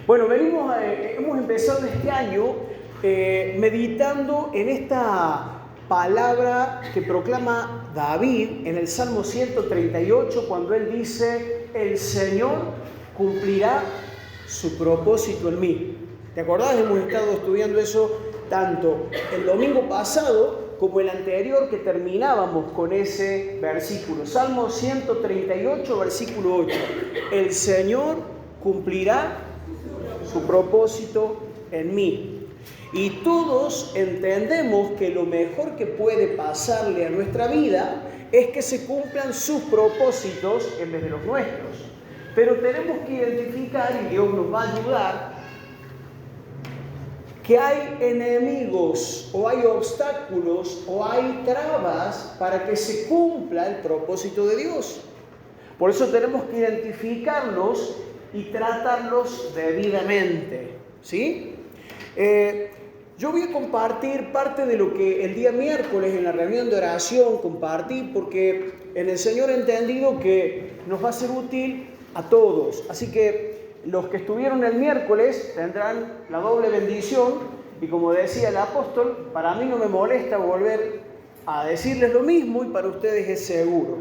Bueno, hemos empezado este año meditando en esta palabra que proclama David en el Salmo 138 cuando él dice: el Señor cumplirá su propósito en mí. ¿Te acordás? Hemos estado estudiando eso tanto el domingo pasado como el anterior, que terminábamos con ese versículo. Salmo 138, versículo 8. El Señor cumplirá su propósito en mí. Y todos entendemos que lo mejor que puede pasarle a nuestra vida es que se cumplan sus propósitos en vez de los nuestros. Pero tenemos que identificar, y Dios nos va a ayudar, que hay enemigos o hay obstáculos o hay trabas para que se cumpla el propósito de Dios. Por eso tenemos que identificarlos y tratarlos debidamente, ¿sí? Yo voy a compartir parte de lo que el día miércoles en la reunión de oración compartí, porque en el Señor he entendido que nos va a ser útil a todos. Así que los que estuvieron el miércoles tendrán la doble bendición, y como decía el apóstol, para mí no me molesta volver a decirles lo mismo, y para ustedes es seguro.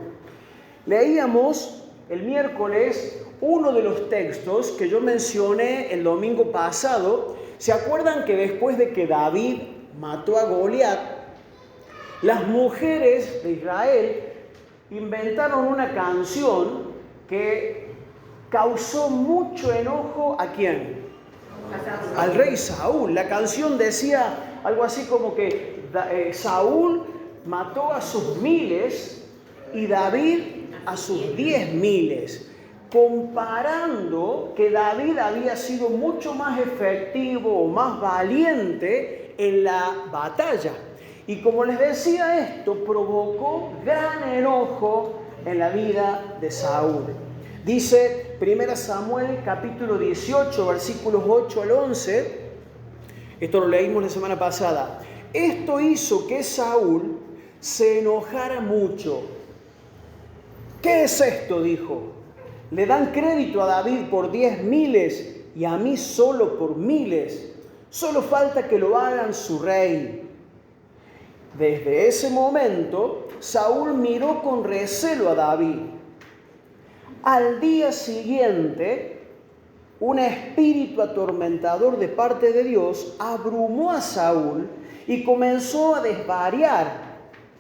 Leíamos el miércoles uno de los textos que yo mencioné el domingo pasado. ¿Se acuerdan que después de que David mató a Goliat, las mujeres de Israel inventaron una canción que causó mucho enojo? ¿A quién? Al rey Saúl. La canción decía algo así como que Saúl mató a sus miles y David a sus 10.000, comparando que David había sido mucho más efectivo o más valiente en la batalla. Y como les decía, esto provocó gran enojo en la vida de Saúl. Dice 1 Samuel capítulo 18, versículos 8 al 11, esto lo leímos la semana pasada. Esto hizo que Saúl se enojara mucho. ¿Qué es esto?, dijo. Le dan crédito a David por 10.000 y a mí solo por 1.000. Solo falta que lo hagan su rey. Desde ese momento, Saúl miró con recelo a David. Al día siguiente, un espíritu atormentador de parte de Dios abrumó a Saúl y comenzó a desvariar,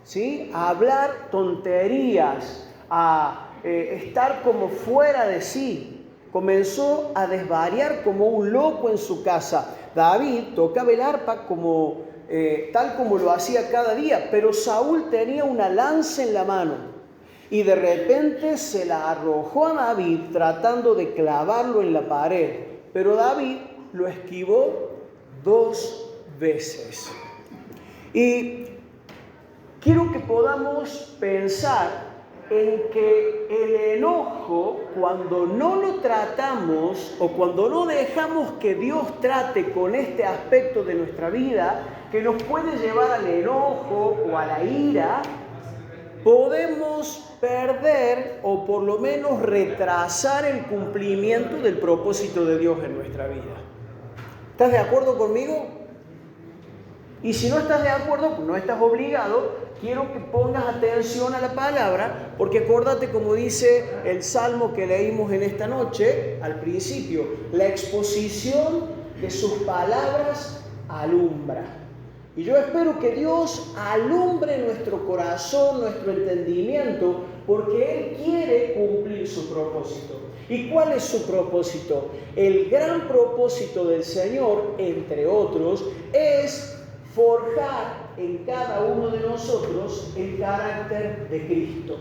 ¿sí? A hablar tonterías, a estar como fuera de sí. Comenzó a desvariar como un loco en su casa. David tocaba el arpa tal como lo hacía cada día, pero Saúl tenía una lanza en la mano y de repente se la arrojó a David tratando de clavarlo en la pared, pero David lo esquivó 2 veces. Y quiero que podamos pensar en que el enojo, cuando no lo tratamos o cuando no dejamos que Dios trate con este aspecto de nuestra vida, que nos puede llevar al enojo o a la ira, podemos perder o por lo menos retrasar el cumplimiento del propósito de Dios en nuestra vida. ¿Estás de acuerdo conmigo? Y si no estás de acuerdo, no estás obligado. Quiero que pongas atención a la palabra, porque acuérdate como dice el salmo que leímos en esta noche, al principio: la exposición de sus palabras alumbra. Y yo espero que Dios alumbre nuestro corazón, nuestro entendimiento, porque Él quiere cumplir su propósito. ¿Y cuál es su propósito? El gran propósito del Señor, entre otros, es forjar en cada uno de nosotros el carácter de Cristo.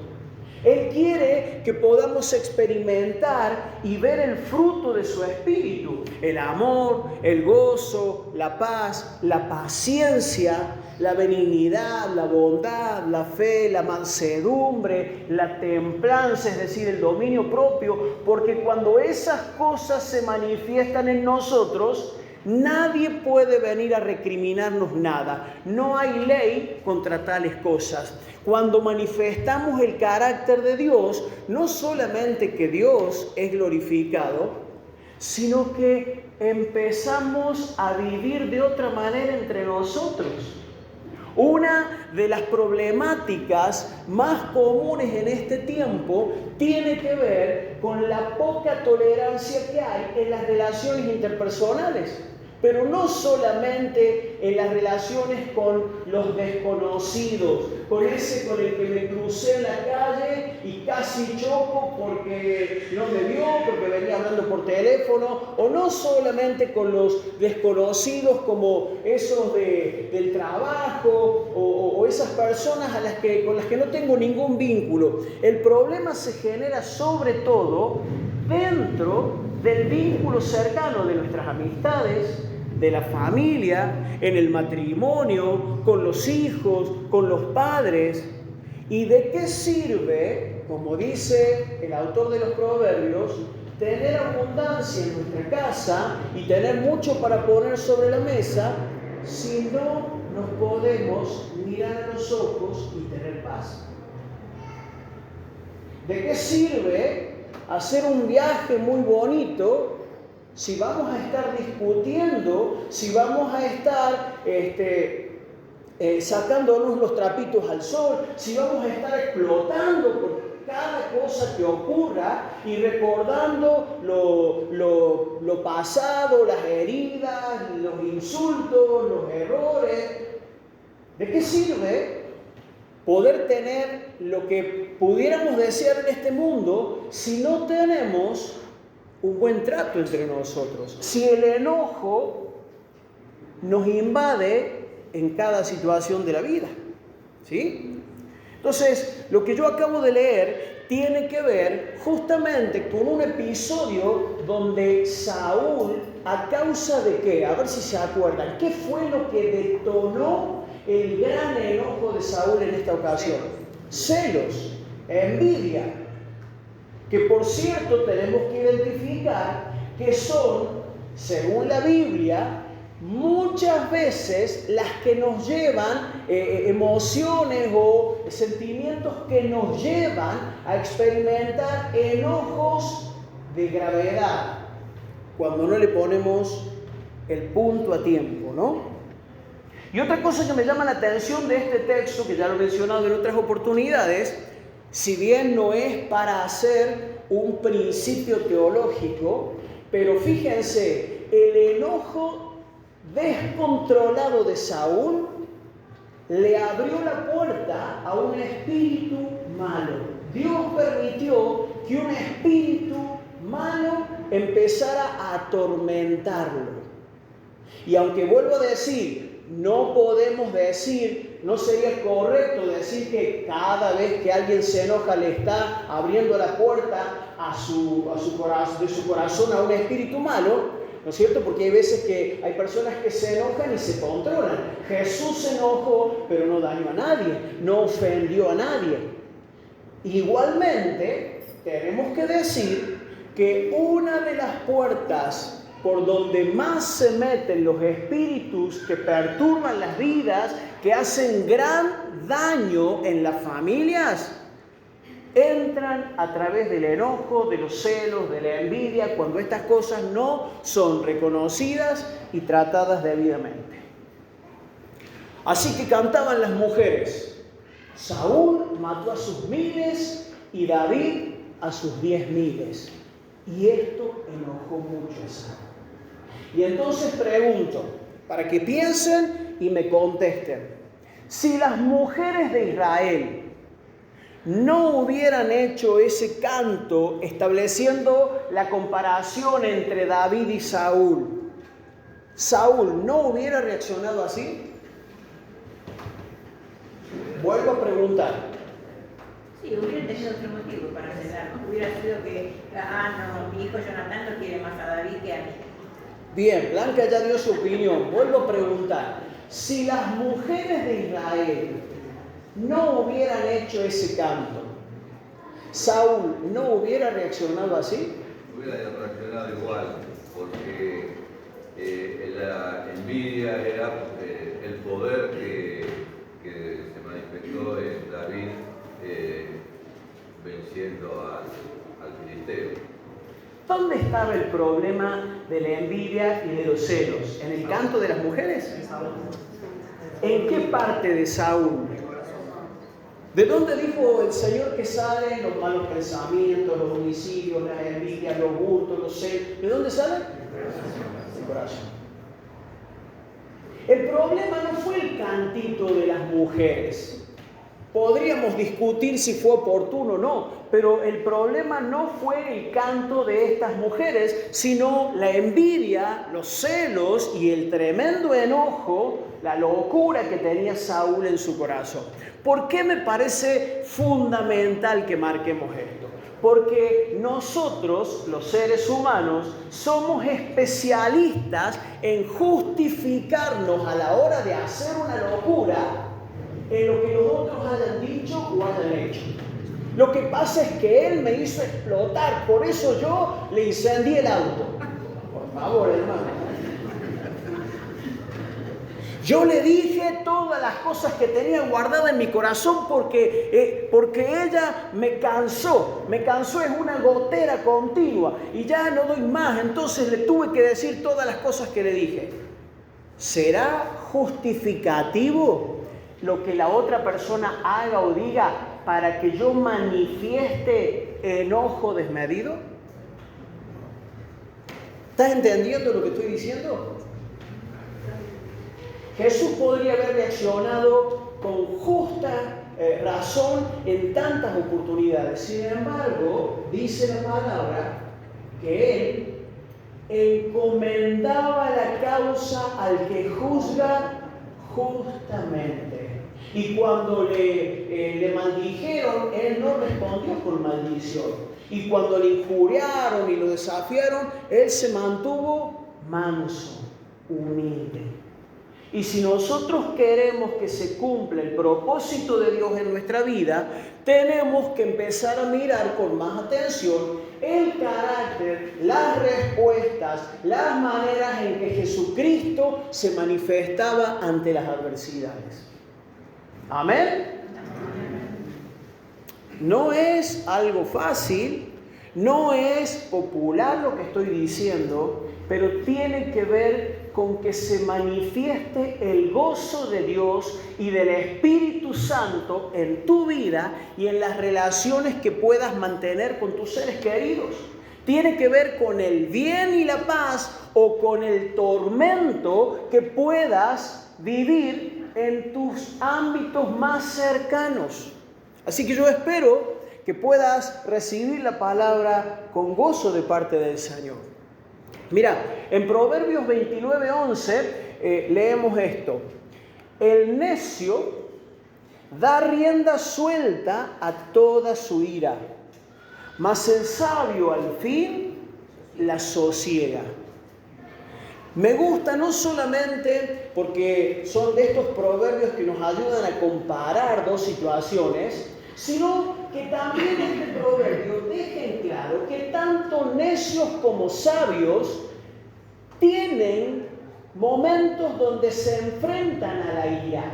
Él quiere que podamos experimentar y ver el fruto de su espíritu: el amor, el gozo, la paz, la paciencia, la benignidad, la bondad, la fe, la mansedumbre, la templanza, es decir, el dominio propio, porque cuando esas cosas se manifiestan en nosotros, nadie puede venir a recriminarnos nada. No hay ley contra tales cosas. Cuando manifestamos el carácter de Dios, no solamente que Dios es glorificado, sino que empezamos a vivir de otra manera entre nosotros. Una de las problemáticas más comunes en este tiempo tiene que ver con la poca tolerancia que hay en las relaciones interpersonales. Pero no solamente en las relaciones con los desconocidos, con ese con el que me crucé en la calle y casi choco porque no me vio, porque venía hablando por teléfono, o no solamente con los desconocidos como esos del trabajo o esas personas con las que no tengo ningún vínculo. El problema se genera sobre todo dentro del vínculo cercano de nuestras amistades, de la familia, en el matrimonio, con los hijos, con los padres. ¿Y de qué sirve, como dice el autor de los Proverbios, tener abundancia en nuestra casa y tener mucho para poner sobre la mesa si no nos podemos mirar a los ojos y tener paz? ¿De qué sirve hacer un viaje muy bonito si vamos a estar discutiendo, si vamos a estar sacándonos los trapitos al sol, si vamos a estar explotando por cada cosa que ocurra y recordando lo pasado, las heridas, los insultos, los errores? ¿De qué sirve poder tener lo que pudiéramos desear en este mundo si no tenemos un buen trato entre nosotros? Si el enojo nos invade en cada situación de la vida, ¿sí? Entonces, lo que yo acabo de leer tiene que ver justamente con un episodio donde Saúl, ¿a causa de qué? A ver si se acuerdan. ¿Qué fue lo que detonó el gran enojo de Saúl en esta ocasión? Celos, envidia, que por cierto tenemos que identificar que son, según la Biblia, muchas veces las que nos llevan emociones o sentimientos que nos llevan a experimentar enojos de gravedad cuando no le ponemos el punto a tiempo, ¿no? Y otra cosa que me llama la atención de este texto, que ya lo he mencionado en otras oportunidades, si bien no es para hacer un principio teológico, pero fíjense, el enojo descontrolado de Saúl le abrió la puerta a un espíritu malo. Dios permitió que un espíritu malo empezara a atormentarlo. Y aunque vuelvo a decir, no podemos decir, no sería correcto decir que cada vez que alguien se enoja le está abriendo la puerta de su corazón a un espíritu malo, ¿no es cierto? Porque hay veces que hay personas que se enojan y se controlan. Jesús se enojó, pero no dañó a nadie, no ofendió a nadie. Igualmente, tenemos que decir que una de las puertas por donde más se meten los espíritus que perturban las vidas, que hacen gran daño en las familias, entran a través del enojo, de los celos, de la envidia, cuando estas cosas no son reconocidas y tratadas debidamente. Así que cantaban las mujeres: Saúl mató a sus miles y David a sus 10.000. Y esto enojó mucho a Saúl. Y entonces pregunto, para que piensen y me contesten, si las mujeres de Israel no hubieran hecho ese canto estableciendo la comparación entre David y Saúl, ¿Saúl no hubiera reaccionado así? Vuelvo a preguntar. Sí, hubiera tenido otro motivo para celar, ¿no? Hubiera sido que, no, mi hijo Jonathan no quiere más a David que a mí. Bien, Blanca ya dio su opinión. Vuelvo a preguntar, si las mujeres de Israel no hubieran hecho ese canto, ¿Saúl no hubiera reaccionado así? Hubiera reaccionado igual, porque la envidia era el poder que se manifestó en David venciendo al filisteo. dónde estaba el problema de la envidia y de los celos? ¿En el canto de las mujeres? ¿En qué parte de Saúl? ¿De dónde dijo el Señor que salen los malos pensamientos, los homicidios, las envidias, los gustos, los celos? ¿De dónde salen? Del corazón. El problema no fue el cantito de las mujeres. Podríamos discutir si fue oportuno o no, pero el problema no fue el canto de estas mujeres, sino la envidia, los celos y el tremendo enojo, la locura que tenía Saúl en su corazón. ¿Por qué me parece fundamental que marquemos esto? Porque nosotros, los seres humanos, somos especialistas en justificarnos a la hora de hacer una locura en lo que los otros hayan dicho o hayan hecho. Lo que pasa es que él me hizo explotar, por eso yo le incendié el auto. Por favor, hermano. Yo le dije todas las cosas que tenía guardadas en mi corazón porque ella me cansó. Me cansó, es una gotera continua y ya no doy más. Entonces le tuve que decir todas las cosas que le dije. ¿Será justificativo lo que la otra persona haga o diga para que yo manifieste enojo desmedido? ¿Estás entendiendo lo que estoy diciendo? Jesús podría haber reaccionado con justa razón en tantas oportunidades. Sin embargo, dice la palabra que él encomendaba la causa al que juzga justamente. Y cuando le maldijeron, él no respondió con maldición. Y cuando le injuriaron y lo desafiaron, él se mantuvo manso, humilde. Y si nosotros queremos que se cumpla el propósito de Dios en nuestra vida, tenemos que empezar a mirar con más atención el carácter, las respuestas, las maneras en que Jesucristo se manifestaba ante las adversidades. ¿Amén? No es algo fácil, no es popular lo que estoy diciendo, pero tiene que ver con que se manifieste el gozo de Dios y del Espíritu Santo en tu vida y en las relaciones que puedas mantener con tus seres queridos. Tiene que ver con el bien y la paz o con el tormento que puedas vivir en tus ámbitos más cercanos. Así que yo espero que puedas recibir la palabra con gozo de parte del Señor. Mira, en Proverbios 29:11 leemos esto. El necio da rienda suelta a toda su ira, mas el sabio al fin la sosiega. Me gusta no solamente porque son de estos proverbios que nos ayudan a comparar dos situaciones, sino que también este proverbio deja en claro que tanto necios como sabios tienen momentos donde se enfrentan a la ira.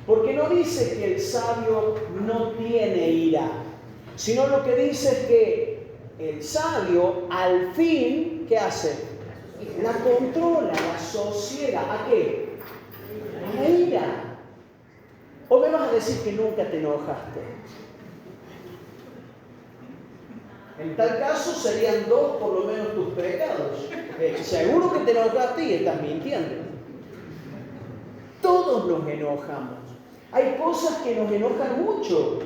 Porque no dice que el sabio no tiene ira, sino lo que dice es que el sabio al fin, ¿qué hace? La controla, la sosiega. ¿A qué? A la ira. ¿O me vas a decir que nunca te enojaste? En tal caso serían dos por lo menos tus pecados. Seguro que te enojaste y estás mintiendo. Todos nos enojamos. Hay cosas que nos enojan mucho.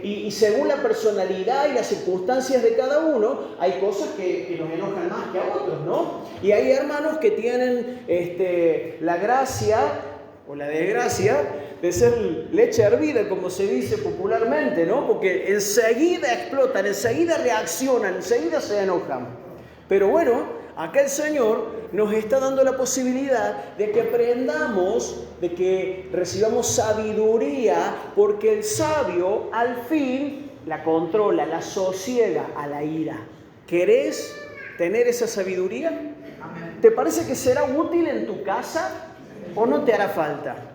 Y según la personalidad y las circunstancias de cada uno, hay cosas que nos enojan más que a otros, ¿no? Y hay hermanos que tienen la gracia o la desgracia de ser leche hervida, como se dice popularmente, ¿no? Porque enseguida explotan, enseguida reaccionan, enseguida se enojan. Pero bueno, acá el Señor nos está dando la posibilidad de que aprendamos, de que recibamos sabiduría, porque el sabio al fin la controla, la sosiega a la ira. ¿Querés tener esa sabiduría? ¿Te parece que será útil en tu casa o no te hará falta?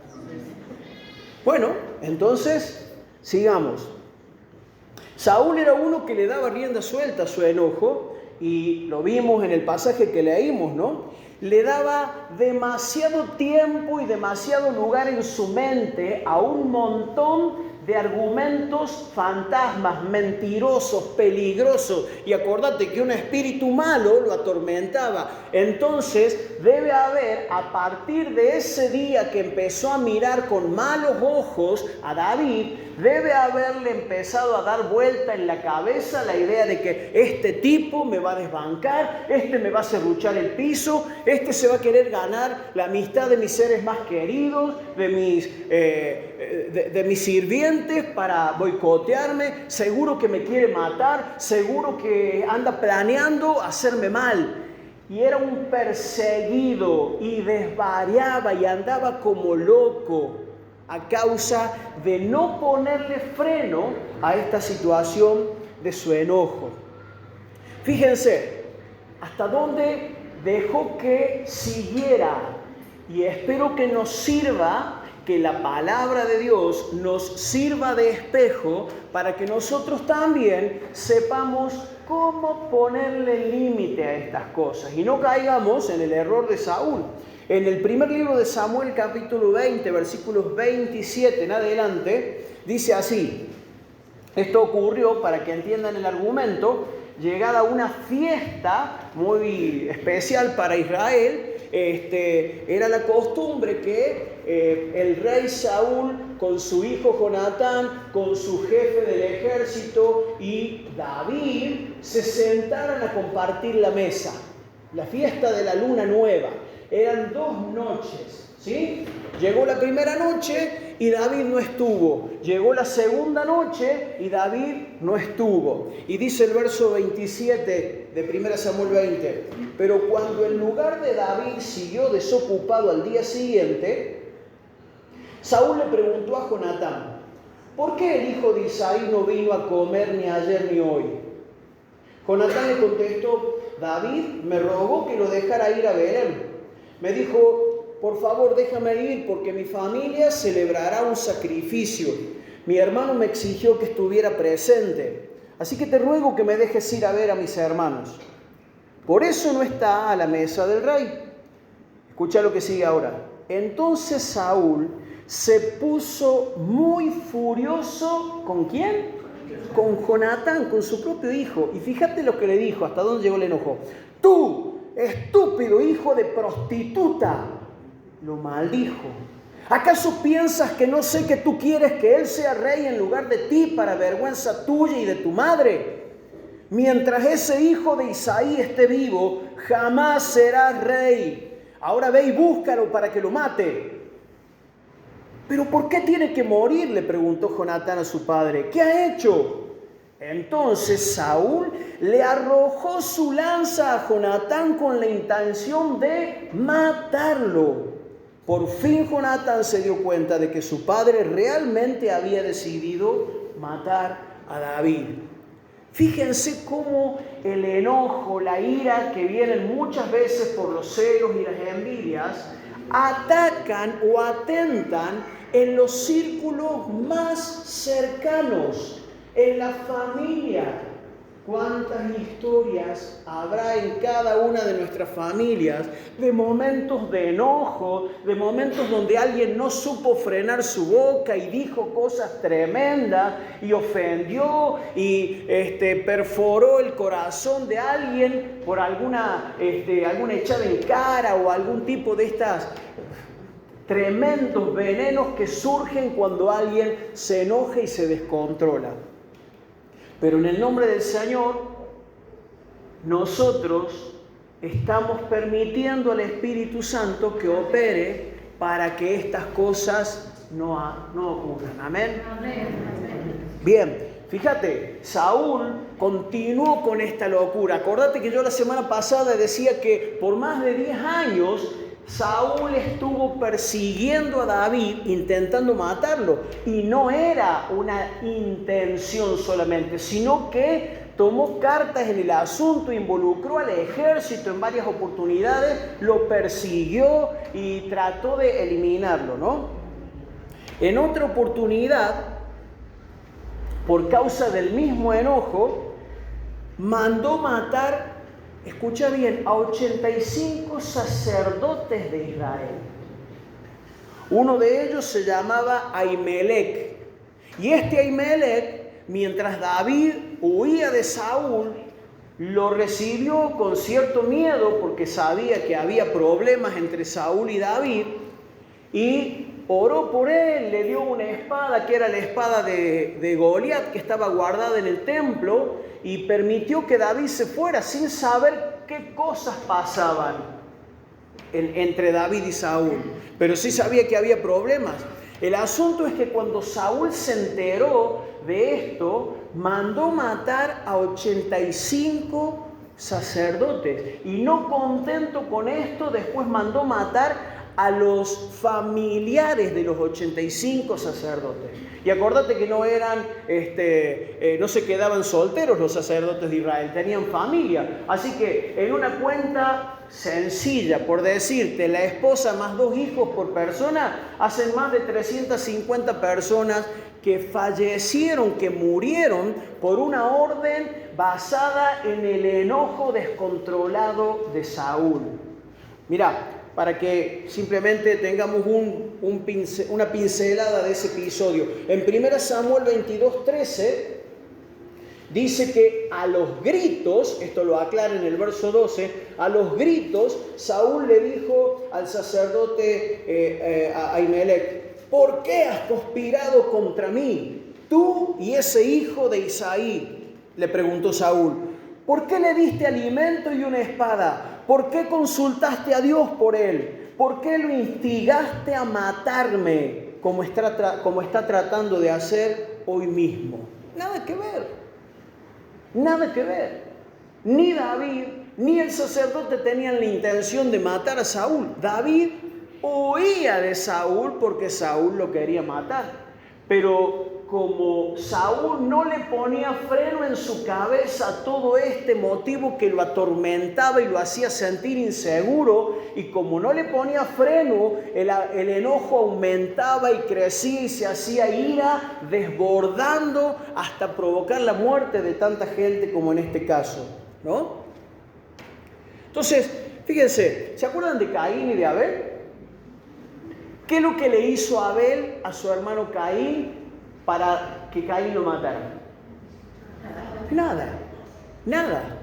Bueno, entonces, sigamos. Saúl era uno que le daba rienda suelta a su enojo y lo vimos en el pasaje que leímos, ¿no? Le daba demasiado tiempo y demasiado lugar en su mente a un montón de argumentos fantasmas, mentirosos, peligrosos. Y acordate que un espíritu malo lo atormentaba. Entonces debe haber, a partir de ese día que empezó a mirar con malos ojos a David, debe haberle empezado a dar vuelta en la cabeza la idea de que este tipo me va a desbancar, este me va a serruchar el piso, este se va a querer ganar la amistad de mis seres más queridos, de mis sirvientes, para boicotearme, seguro que me quiere matar, seguro que anda planeando hacerme mal. Y era un perseguido y desvariaba y andaba como loco a causa de no ponerle freno a esta situación de su enojo. Fíjense hasta dónde dejó que siguiera, y espero que nos sirva, que la palabra de Dios nos sirva de espejo para que nosotros también sepamos cómo ponerle límite a estas cosas y no caigamos en el error de Saúl. En el primer libro de Samuel, capítulo 20, versículos 27 en adelante, dice así: esto ocurrió, para que entiendan el argumento, llegada una fiesta muy especial para Israel. Era la costumbre que el rey Saúl con su hijo Jonatán, con su jefe del ejército y David se sentaran a compartir la mesa. La fiesta de la luna nueva. Eran 2 noches, ¿sí? Llegó la primera noche y David no estuvo. Llegó la segunda noche y David no estuvo. Y dice el verso 27 de 1 Samuel 20: pero cuando el lugar de David siguió desocupado al día siguiente, Saúl le preguntó a Jonatán: ¿por qué el hijo de Isaí no vino a comer ni ayer ni hoy? Jonatán le contestó: David me rogó que lo dejara ir a Belén. Me dijo: por favor, déjame ir porque mi familia celebrará un sacrificio. Mi hermano me exigió que estuviera presente, así que te ruego que me dejes ir a ver a mis hermanos. Por eso no está a la mesa del rey. Escucha lo que sigue ahora. Entonces Saúl se puso muy furioso. ¿Con quién? Con Jonatán, con su propio hijo. Y fíjate lo que le dijo, hasta dónde llegó el enojo. Tú, estúpido hijo de prostituta, lo maldijo. ¿Acaso piensas que no sé que tú quieres que él sea rey en lugar de ti, para vergüenza tuya y de tu madre? Mientras ese hijo de Isaí esté vivo, jamás serás rey. Ahora ve y búscalo para que lo mate. ¿Pero por qué tiene que morir?, le preguntó Jonatán a su padre. ¿Qué ha hecho? Entonces Saúl le arrojó su lanza a Jonatán con la intención de matarlo. Por fin Jonatán se dio cuenta de que su padre realmente había decidido matar a David. Fíjense cómo el enojo, la ira que vienen muchas veces por los celos y las envidias, atacan o atentan en los círculos más cercanos, en la familia. ¿Cuántas historias habrá en cada una de nuestras familias de momentos de enojo, de momentos donde alguien no supo frenar su boca y dijo cosas tremendas y ofendió y perforó el corazón de alguien por alguna echada en cara o algún tipo de estas tremendos venenos que surgen cuando alguien se enoja y se descontrola? Pero en el nombre del Señor, nosotros estamos permitiendo al Espíritu Santo que opere para que estas cosas no ocurran. ¿Amén? Bien, fíjate, Saúl continuó con esta locura. Acordate que yo la semana pasada decía que por más de 10 años Saúl estuvo persiguiendo a David, intentando matarlo. Y no era una intención solamente, sino que tomó cartas en el asunto, involucró al ejército en varias oportunidades, lo persiguió y trató de eliminarlo, ¿no? En otra oportunidad, por causa del mismo enojo, mandó matar escucha bien, a 85 sacerdotes de Israel. Uno de ellos se llamaba Ahimelech. Y este Ahimelech, mientras David huía de Saúl, lo recibió con cierto miedo porque sabía que había problemas entre Saúl y David, y oró por él, le dio una espada que era la espada de Goliat, que estaba guardada en el templo, y permitió que David se fuera sin saber qué cosas pasaban entre David y Saúl, pero sí sabía que había problemas. El asunto es que cuando Saúl se enteró de esto, mandó matar a 85 sacerdotes. Y no contento con esto, después mandó matar a los familiares de los 85 sacerdotes. Y acordate que no eran, no se quedaban solteros los sacerdotes de Israel, tenían familia. Así que en una cuenta sencilla, por decirte, la esposa más 2 hijos por persona, hacen más de 350 personas que fallecieron, que murieron por una orden basada en el enojo descontrolado de Saúl. Mirá, para que simplemente tengamos una pincelada de ese episodio. En 1 Samuel 22:13 dice que a los gritos, esto lo aclara en el verso 12, a los gritos Saúl le dijo al sacerdote Ahimelech: ¿por qué has conspirado contra mí, tú y ese hijo de Isaí? Le preguntó Saúl. ¿Por qué le diste alimento y una espada? ¿Por qué consultaste a Dios por él? ¿Por qué lo instigaste a matarme como está tratando de hacer hoy mismo? Nada que ver. Nada que ver. Ni David ni el sacerdote tenían la intención de matar a Saúl. David huía de Saúl porque Saúl lo quería matar. Pero como Saúl no le ponía freno en su cabeza a todo este motivo que lo atormentaba y lo hacía sentir inseguro, y como no le ponía freno, el enojo aumentaba y crecía y se hacía ira, desbordando hasta provocar la muerte de tanta gente como en este caso, ¿no? Entonces, fíjense, ¿se acuerdan de Caín y de Abel? ¿Qué es lo que le hizo Abel a su hermano Caín para que Caín lo matara? Nada.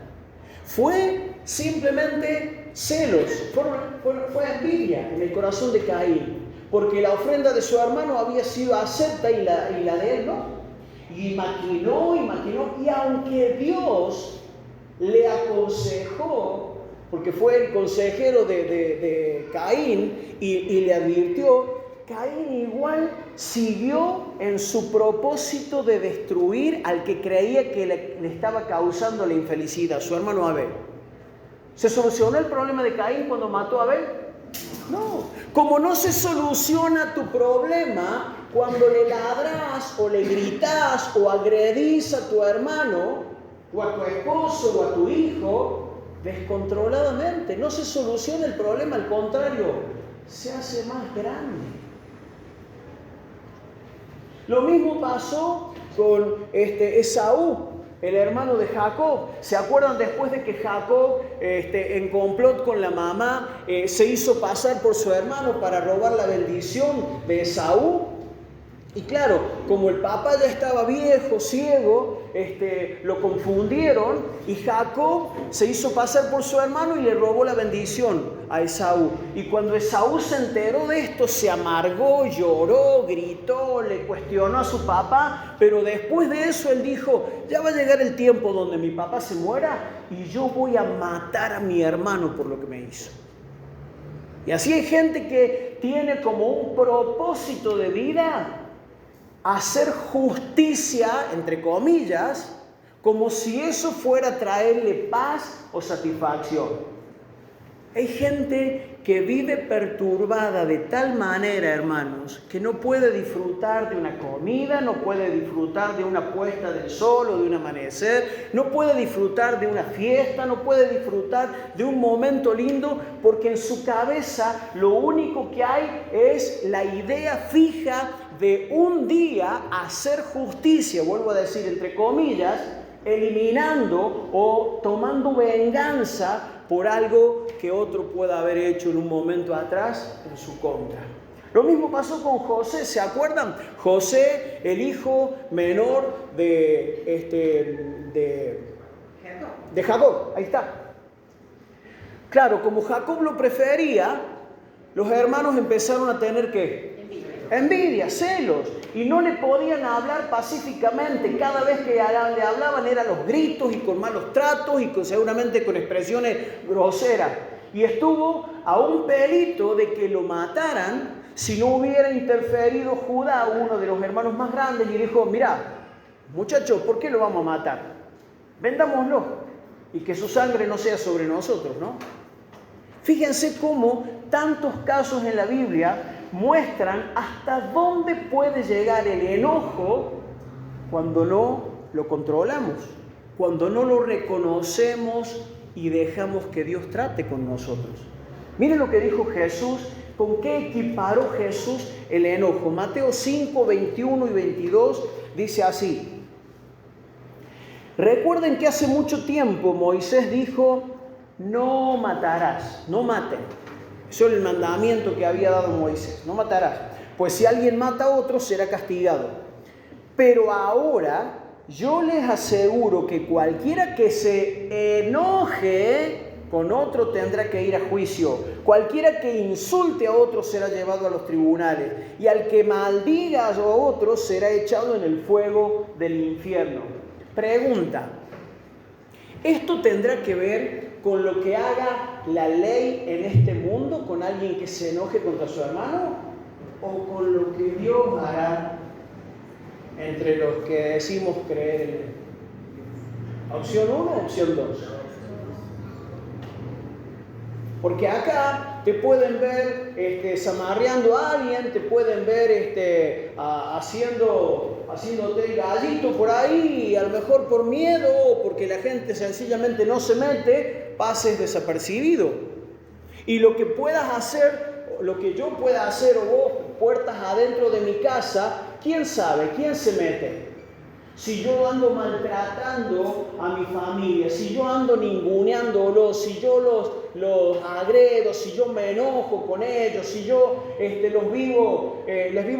Fue simplemente celos, fue envidia en el corazón de Caín, porque la ofrenda de su hermano había sido acepta y la de él no. Y maquinó, y aunque Dios le aconsejó, porque fue el consejero de Caín y le advirtió, Caín igual siguió en su propósito de destruir al que creía que le estaba causando la infelicidad, su hermano Abel. ¿Se solucionó el problema de Caín cuando mató a Abel? No. Como no se soluciona tu problema cuando le ladras o le gritas o agredís a tu hermano o a tu esposo o a tu hijo descontroladamente. No se soluciona el problema, al contrario, se hace más grande. Lo mismo pasó con Esaú, el hermano de Jacob. ¿Se acuerdan después de que Jacob, en complot con la mamá, se hizo pasar por su hermano para robar la bendición de Esaú? Y claro, como el papá ya estaba viejo, ciego, lo confundieron y Jacob se hizo pasar por su hermano y le robó la bendición a Esaú. Y cuando Esaú se enteró de esto, se amargó, lloró, gritó, le cuestionó a su papá, pero después de eso él dijo: ya va a llegar el tiempo donde mi papá se muera y yo voy a matar a mi hermano por lo que me hizo. Y así hay gente que tiene como un propósito de vida hacer justicia, entre comillas, como si eso fuera a traerle paz o satisfacción. Hay gente que vive perturbada de tal manera, hermanos, que no puede disfrutar de una comida, no puede disfrutar de una puesta del sol o de un amanecer, no puede disfrutar de una fiesta, no puede disfrutar de un momento lindo, porque en su cabeza lo único que hay es la idea fija de un día hacer justicia, vuelvo a decir entre comillas, eliminando o tomando venganza por algo que otro pueda haber hecho en un momento atrás en su contra. Lo mismo pasó con José, ¿se acuerdan? José, el hijo menor de Jacob, ahí está. Claro, como Jacob lo prefería, los hermanos empezaron a tener ¿qué? Envidia, celos, y no le podían hablar pacíficamente. Cada vez que le hablaban eran los gritos y con malos tratos y seguramente con expresiones groseras. Y estuvo a un pelito de que lo mataran si no hubiera interferido Judá, uno de los hermanos más grandes, y dijo: mira, muchachos, ¿por qué lo vamos a matar? Vendámoslo y que su sangre no sea sobre nosotros, ¿no? Fíjense cómo tantos casos en la Biblia muestran hasta dónde puede llegar el enojo cuando no lo controlamos, cuando no lo reconocemos y dejamos que Dios trate con nosotros. Miren lo que dijo Jesús, con qué equiparó Jesús el enojo. Mateo 5, 21 y 22 dice así: recuerden que hace mucho tiempo Moisés dijo: no matarás, no maten. Eso es el mandamiento que había dado Moisés: no matarás, pues si alguien mata a otro será castigado. Pero ahora yo les aseguro que cualquiera que se enoje con otro tendrá que ir a juicio. Cualquiera que insulte a otro será llevado a los tribunales. Y al que maldiga a otro será echado en el fuego del infierno. Pregunta: ¿esto tendrá que ver con lo que haga la ley en este mundo, con alguien que se enoje contra su hermano, o con lo que Dios hará entre los que decimos creer en Él? ¿Opción 1 o opción 2? Porque acá te pueden ver zamarreando a alguien, te pueden ver haciéndote el gallito por ahí, y a lo mejor por miedo o porque la gente sencillamente no se mete, pases desapercibido. Y lo que puedas hacer, lo que yo pueda hacer o vos, puertas adentro de mi casa, ¿quién sabe? ¿Quién se mete? Si yo ando maltratando a mi familia, si yo ando ninguneándolos, si yo los agredo, si yo me enojo con ellos, si yo les vivo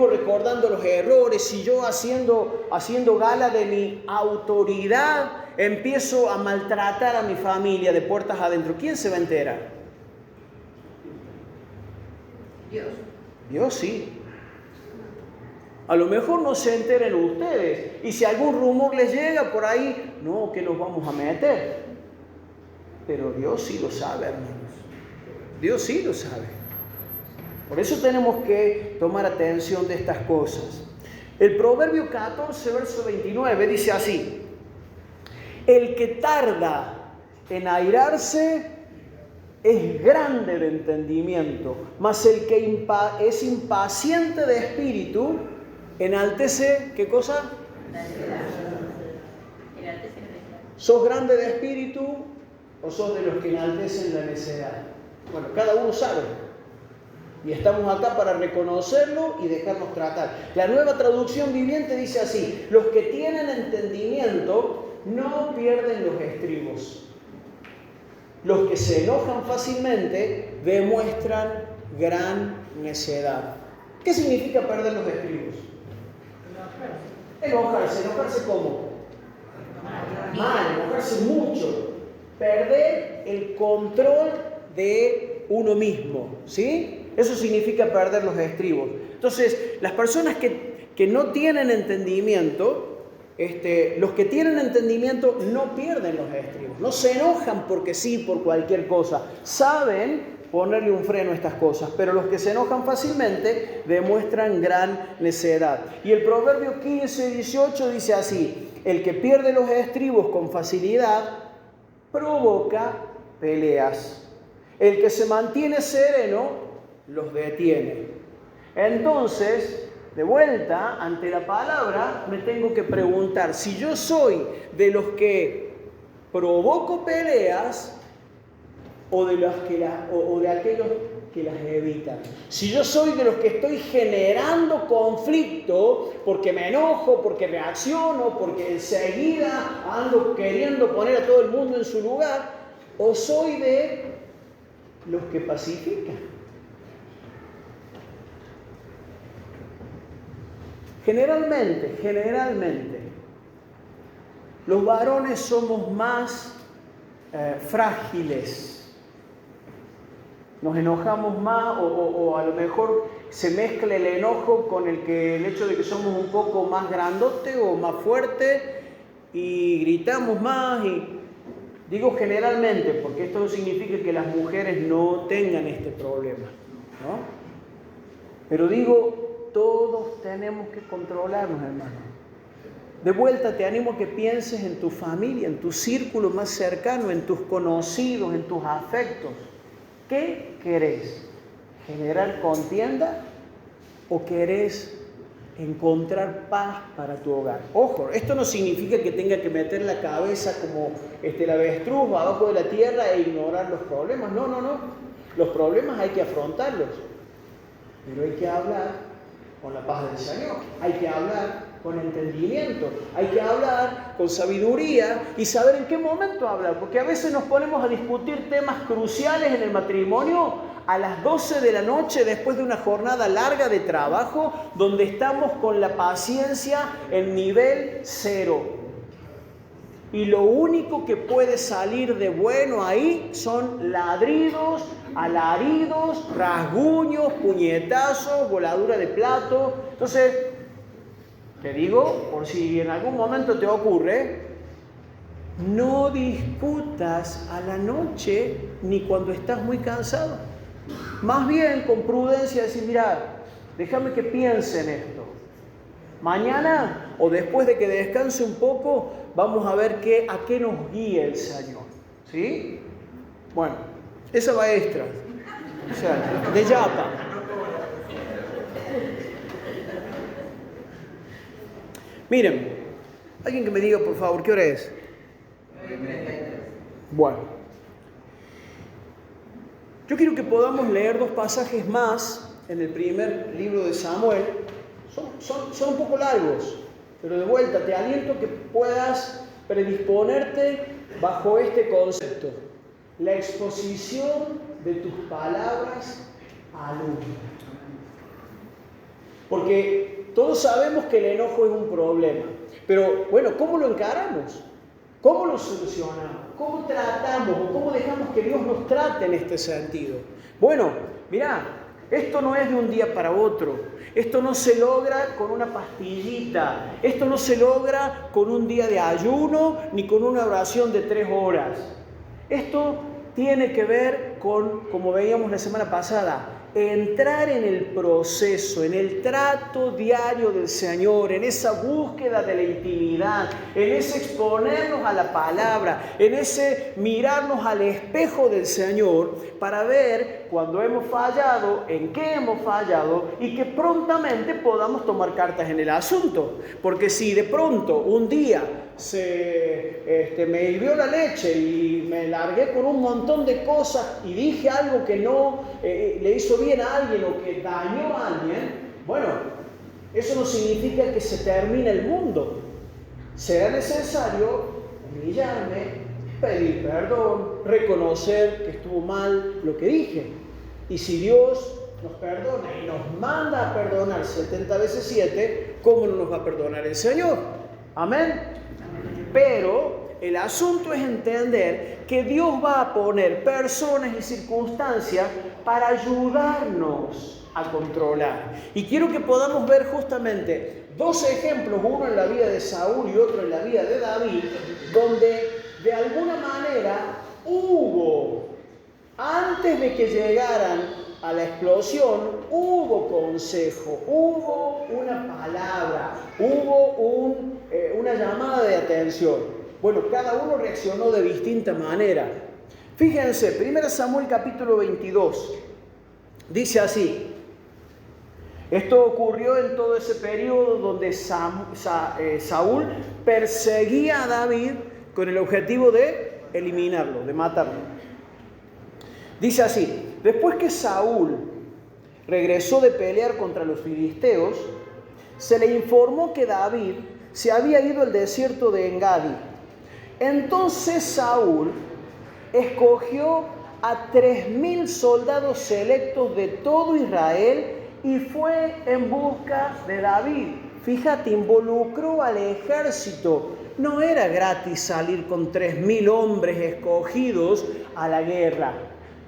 recordando los errores, si yo haciendo gala de mi autoridad empiezo a maltratar a mi familia de puertas adentro, ¿quién se va a enterar? Dios. Dios sí. A lo mejor no se enteren ustedes. Y si algún rumor les llega por ahí, no, que nos vamos a meter. Pero Dios sí lo sabe, hermanos. Dios sí lo sabe. Por eso tenemos que tomar atención de estas cosas. El Proverbio 14, verso 29 dice así: el que tarda en airarse es grande de entendimiento, mas el que es impaciente de espíritu enaltece, ¿qué cosa? ¿Sos grande de espíritu o sos de los que enaltecen la necedad? Bueno, cada uno sabe. Y estamos acá para reconocerlo y dejarnos tratar. La Nueva Traducción Viviente dice así: los que tienen entendimiento no pierden los estribos. Los que se enojan fácilmente demuestran gran necedad. ¿Qué significa perder los estribos? ¿Enojarse cómo? Mal, enojarse mucho. Perder el control de uno mismo, ¿sí? Eso significa perder los estribos. Entonces, las personas que no tienen entendimiento, los que tienen entendimiento no pierden los estribos, no se enojan porque sí, por cualquier cosa. Saben ponerle un freno a estas cosas, pero los que se enojan fácilmente demuestran gran necedad. Y el Proverbio 15, 18 dice así: el que pierde los estribos con facilidad provoca peleas. El que se mantiene sereno los detiene. Entonces, de vuelta, ante la palabra, me tengo que preguntar si yo soy de los que provoco peleas o de aquellos que las evitan. Si yo soy de los que estoy generando conflicto porque me enojo, porque reacciono, porque enseguida ando queriendo poner a todo el mundo en su lugar, o soy de los que pacifican. Generalmente, los varones somos más frágiles. Nos enojamos más o a lo mejor se mezcla el enojo con el hecho de que somos un poco más grandote o más fuerte y gritamos más. Y digo generalmente, porque esto no significa que las mujeres no tengan este problema, ¿no? Pero digo, todos tenemos que controlarnos, hermano. De vuelta te animo a que pienses en tu familia, en tu círculo más cercano, en tus conocidos, en tus afectos. ¿Qué querés? ¿Generar contienda o querés encontrar paz para tu hogar? Ojo, esto no significa que tenga que meter la cabeza como el avestruz abajo de la tierra e ignorar los problemas. No. Los problemas hay que afrontarlos, pero hay que hablar con la paz del Señor. Hay que hablar con entendimiento, hay que hablar con sabiduría y saber en qué momento hablar, porque a veces nos ponemos a discutir temas cruciales en el matrimonio a las 12 de la noche después de una jornada larga de trabajo donde estamos con la paciencia en nivel 0. Y lo único que puede salir de bueno ahí son ladridos, alaridos, rasguños, puñetazos, voladura de plato. Entonces, te digo, por si en algún momento te ocurre, no discutas a la noche ni cuando estás muy cansado. Más bien, con prudencia, decir, mira, déjame que piense en esto. Mañana o después de que descanse un poco, vamos a ver a qué nos guía el Señor. ¿Sí? Bueno, esa va extra. O sea, de yapa. Miren, alguien que me diga, por favor, ¿qué hora es? Bueno, yo quiero que podamos leer 2 pasajes más en el primer libro de Samuel. Son un poco largos, pero de vuelta te aliento a que puedas predisponerte bajo este concepto. La exposición de tus palabras alumbra. Porque todos sabemos que el enojo es un problema. Pero bueno, ¿cómo lo encaramos? ¿Cómo lo solucionamos? ¿Cómo tratamos o cómo dejamos que Dios nos trate en este sentido? Bueno, mirá, esto no es de un día para otro. Esto no se logra con una pastillita. Esto no se logra con un día de ayuno ni con una oración de 3 horas. Esto tiene que ver con, como veíamos la semana pasada, entrar en el proceso, en el trato diario del Señor, en esa búsqueda de la intimidad, en ese exponernos a la palabra, en ese mirarnos al espejo del Señor para ver cuando hemos fallado, en qué hemos fallado y que prontamente podamos tomar cartas en el asunto. Porque si de pronto un día me hirvió la leche y me largué con un montón de cosas y dije algo que no le hizo bien a alguien o que dañó a alguien, bueno, eso no significa que se termine el mundo. Será necesario humillarme, pedir perdón, reconocer que estuvo mal lo que dije. Y si Dios nos perdona y nos manda a perdonar 70 veces 7, ¿cómo no nos va a perdonar el Señor? Amén. Pero el asunto es entender que Dios va a poner personas y circunstancias para ayudarnos a controlar. Y quiero que podamos ver justamente 2 ejemplos, uno en la vida de Saúl y otro en la vida de David, donde de alguna manera hubo, antes de que llegaran a la explosión, hubo consejo, hubo una palabra, hubo una llamada de atención. Bueno, cada uno reaccionó de distinta manera. Fíjense, 1 Samuel capítulo 22, dice así. Esto ocurrió en todo ese periodo donde Saúl perseguía a David con el objetivo de eliminarlo, de matarlo. Dice así, Después que Saúl regresó de pelear contra los filisteos, se le informó que David se había ido al desierto de Engadi. Entonces Saúl escogió a 3.000 soldados selectos de todo Israel y fue en busca de David. Fíjate, involucró al ejército. No era gratis salir con 3.000 hombres escogidos a la guerra.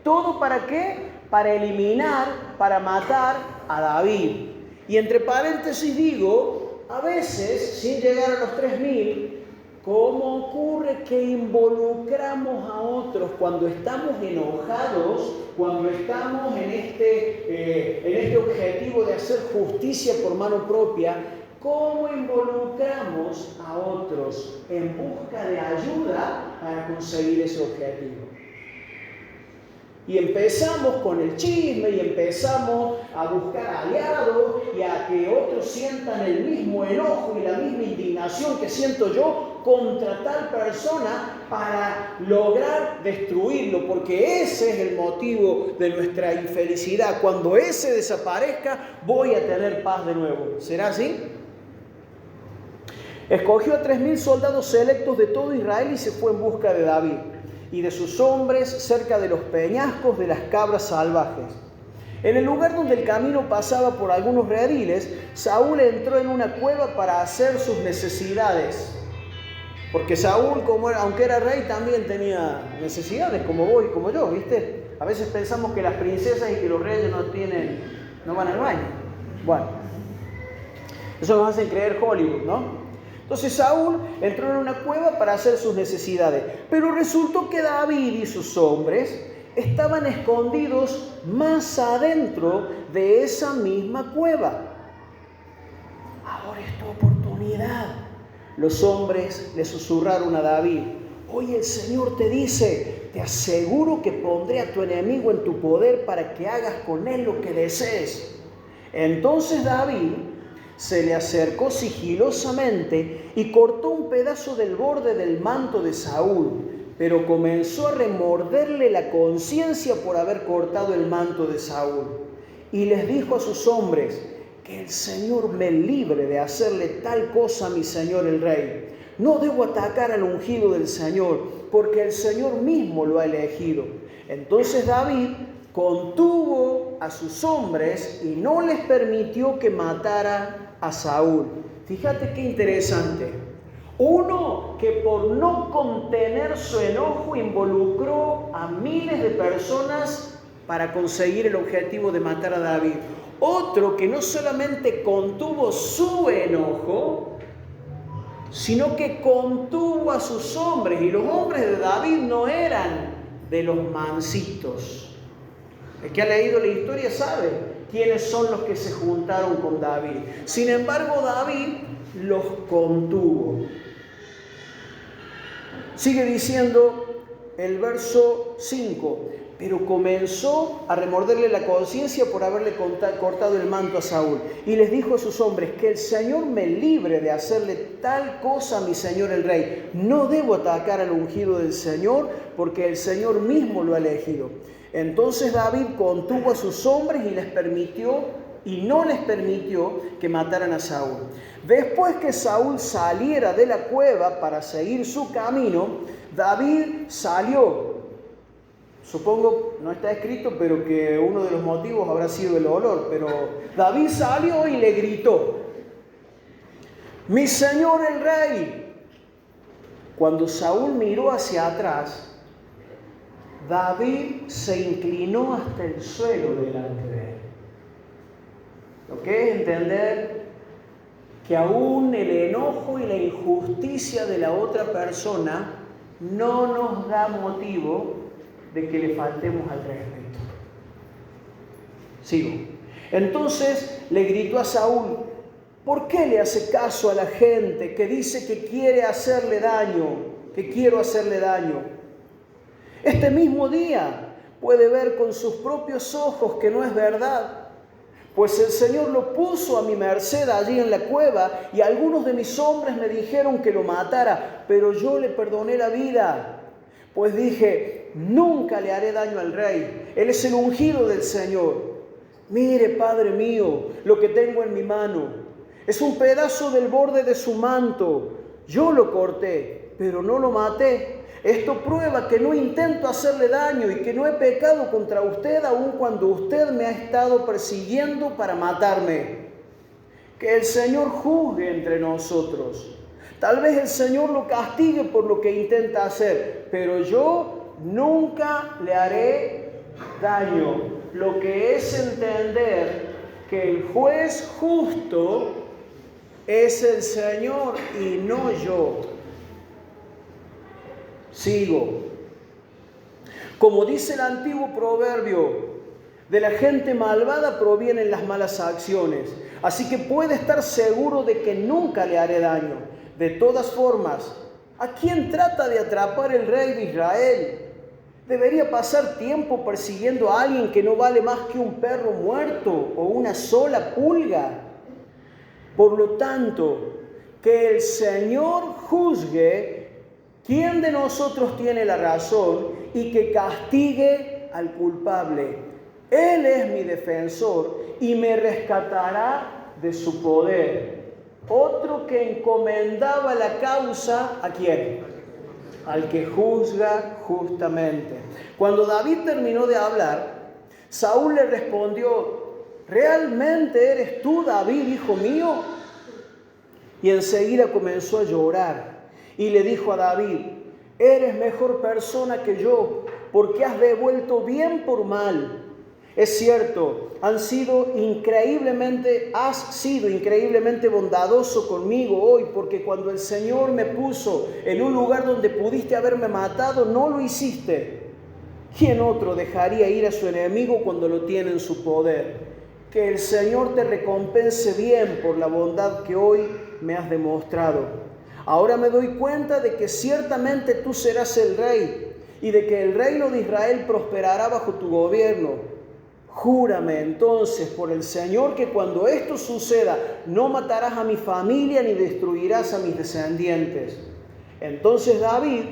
¿Todo para qué? Para eliminar, para matar a David. Y entre paréntesis digo, a veces, sin llegar a los 3.000, ¿cómo ocurre que involucramos a otros cuando estamos enojados, cuando estamos en este objetivo de hacer justicia por mano propia? ¿Cómo involucramos a otros en busca de ayuda para conseguir ese objetivo? Y empezamos con el chisme y empezamos a buscar aliados y a que otros sientan el mismo enojo y la misma indignación que siento yo contra tal persona para lograr destruirlo, porque ese es el motivo de nuestra infelicidad. Cuando ese desaparezca, voy a tener paz de nuevo. ¿Será así? Escogió a 3.000 soldados selectos de todo Israel y se fue en busca de David y de sus hombres cerca de los peñascos de las cabras salvajes. En el lugar donde el camino pasaba por algunos rediles, Saúl entró en una cueva para hacer sus necesidades. Porque Saúl, aunque era rey, también tenía necesidades, como vos y como yo, ¿viste? A veces pensamos que las princesas y que los reyes no van al baño. Bueno, eso nos hace creer Hollywood, ¿no? Entonces Saúl entró en una cueva para hacer sus necesidades. Pero resultó que David y sus hombres estaban escondidos más adentro de esa misma cueva. Ahora es tu oportunidad. Los hombres le susurraron a David: oye, el Señor te dice, te aseguro que pondré a tu enemigo en tu poder para que hagas con él lo que desees. Entonces David se le acercó sigilosamente y cortó un pedazo del borde del manto de Saúl, pero comenzó a remorderle la conciencia por haber cortado el manto de Saúl. Y les dijo a sus hombres: que el Señor me libre de hacerle tal cosa a mi señor el rey. No debo atacar al ungido del Señor, porque el Señor mismo lo ha elegido. Entonces David contuvo a sus hombres y no les permitió que mataran a Saúl. Fíjate qué interesante. Uno que por no contener su enojo involucró a miles de personas para conseguir el objetivo de matar a David. Otro que no solamente contuvo su enojo, sino que contuvo a sus hombres. Y los hombres de David no eran de los mansitos. El que ha leído la historia sabe quiénes son los que se juntaron con David. Sin embargo, David los contuvo. Sigue diciendo el verso 5: pero comenzó a remorderle la conciencia por haberle cortado el manto a Saúl. Y les dijo a sus hombres: que el Señor me libre de hacerle tal cosa a mi señor el rey. No debo atacar al ungido del Señor, porque el Señor mismo lo ha elegido. Entonces David contuvo a sus hombres y no les permitió que mataran a Saúl. Después que Saúl saliera de la cueva para seguir su camino, David salió. Supongo, no está escrito, pero que uno de los motivos habrá sido el olor. Pero David salió y le gritó: mi señor el rey. Cuando Saúl miró hacia atrás, David se inclinó hasta el suelo delante de él. Lo que es entender que aún el enojo y la injusticia de la otra persona no nos da motivo de que le faltemos al respeto. Sigo. Entonces le gritó a Saúl: ¿por qué le hace caso a la gente que dice que quiere hacerle daño, que quiero hacerle daño? Este mismo día puede ver con sus propios ojos que no es verdad, pues el Señor lo puso a mi merced allí en la cueva y algunos de mis hombres me dijeron que lo matara, pero yo le perdoné la vida, pues dije: nunca le haré daño al rey. Él es el ungido del Señor. Mire, Padre mío, lo que tengo en mi mano. Es un pedazo del borde de su manto. Yo lo corté, pero no lo maté. Esto prueba que no intento hacerle daño y que no he pecado contra usted aun cuando usted me ha estado persiguiendo para matarme. Que el Señor juzgue entre nosotros. Tal vez el Señor lo castigue por lo que intenta hacer, pero yo nunca le haré daño. Lo que es entender que el juez justo es el Señor y no yo. Sigo. Como dice el antiguo proverbio, de la gente malvada provienen las malas acciones. Así que puede estar seguro de que nunca le haré daño. De todas formas, ¿a quién trata de atrapar el rey de Israel? ¿Debería pasar tiempo persiguiendo a alguien que no vale más que un perro muerto o una sola pulga? Por lo tanto, que el Señor juzgue quién de nosotros tiene la razón y que castigue al culpable. Él es mi defensor y me rescatará de su poder. Otro que encomendaba la causa, ¿a quién? Al que juzga justamente. Cuando David terminó de hablar, Saúl le respondió: ¿realmente eres tú, David, hijo mío? Y enseguida comenzó a llorar y le dijo a David: eres mejor persona que yo, porque has devuelto bien por mal. Es cierto, has sido increíblemente bondadoso conmigo hoy, porque cuando el Señor me puso en un lugar donde pudiste haberme matado, no lo hiciste. ¿Quién otro dejaría ir a su enemigo cuando lo tiene en su poder? Que el Señor te recompense bien por la bondad que hoy me has demostrado. Ahora me doy cuenta de que ciertamente tú serás el rey y de que el reino de Israel prosperará bajo tu gobierno. Júrame entonces por el Señor que cuando esto suceda no matarás a mi familia ni destruirás a mis descendientes. Entonces David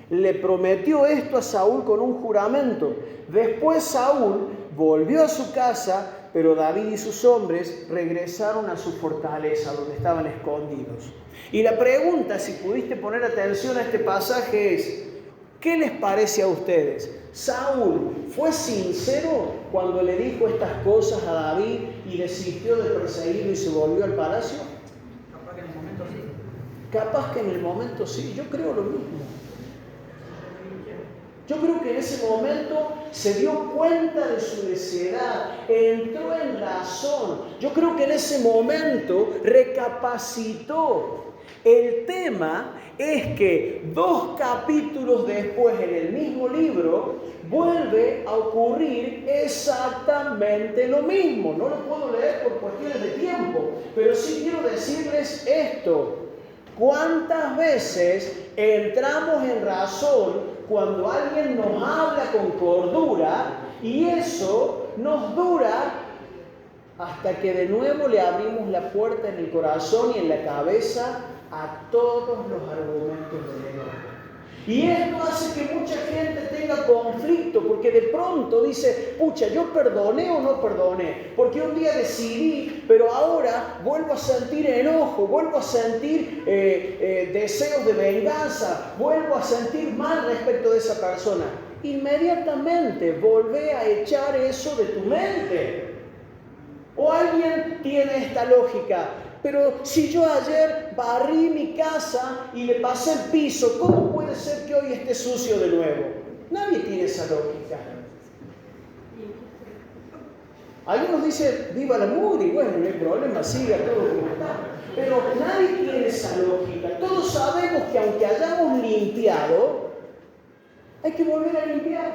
le prometió esto a Saúl con un juramento. Después Saúl volvió a su casa, pero David y sus hombres regresaron a su fortaleza donde estaban escondidos. Y la pregunta, si pudiste poner atención a este pasaje, es: ¿qué les parece a ustedes? ¿Saúl fue sincero cuando le dijo estas cosas a David y desistió de perseguirlo y se volvió al palacio? Capaz que en el momento sí. Capaz que en el momento sí, yo creo lo mismo. Yo creo que en ese momento se dio cuenta de su necedad, entró en razón. Yo creo que en ese momento recapacitó. El tema es que 2 capítulos después, en el mismo libro, vuelve a ocurrir exactamente lo mismo. No lo puedo leer por cuestiones de tiempo, pero sí quiero decirles esto. ¿Cuántas veces entramos en razón cuando alguien nos habla con cordura y eso nos dura hasta que de nuevo le abrimos la puerta en el corazón y en la cabeza a todos los argumentos del ego? Y esto hace que mucha gente tenga conflicto, porque de pronto dice: pucha, ¿yo perdoné o no perdoné? Porque un día decidí, pero ahora vuelvo a sentir enojo, vuelvo a sentir deseos de venganza, vuelvo a sentir mal respecto de esa persona. Inmediatamente volvé a echar eso de tu mente. O alguien tiene esta lógica: pero si yo ayer barrí mi casa y le pasé el piso, ¿cómo puede ser que hoy esté sucio de nuevo? Nadie tiene esa lógica. Algunos dicen: viva la mugre, y bueno, no hay problema, siga todo como está. Pero nadie tiene esa lógica. Todos sabemos que aunque hayamos limpiado, hay que volver a limpiar.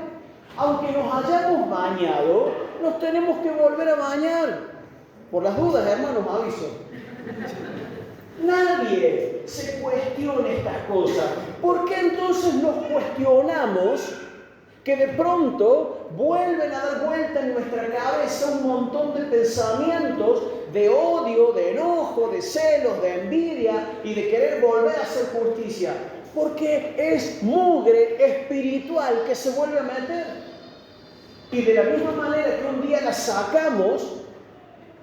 Aunque nos hayamos bañado, nos tenemos que volver a bañar. Por las dudas, hermanos, aviso. Nadie se cuestiona estas cosas. ¿Por qué entonces nos cuestionamos que de pronto vuelven a dar vuelta en nuestra cabeza un montón de pensamientos de odio, de enojo, de celos, de envidia y de querer volver a hacer justicia? Porque es mugre espiritual que se vuelve a meter. Y de la misma manera que un día la sacamos,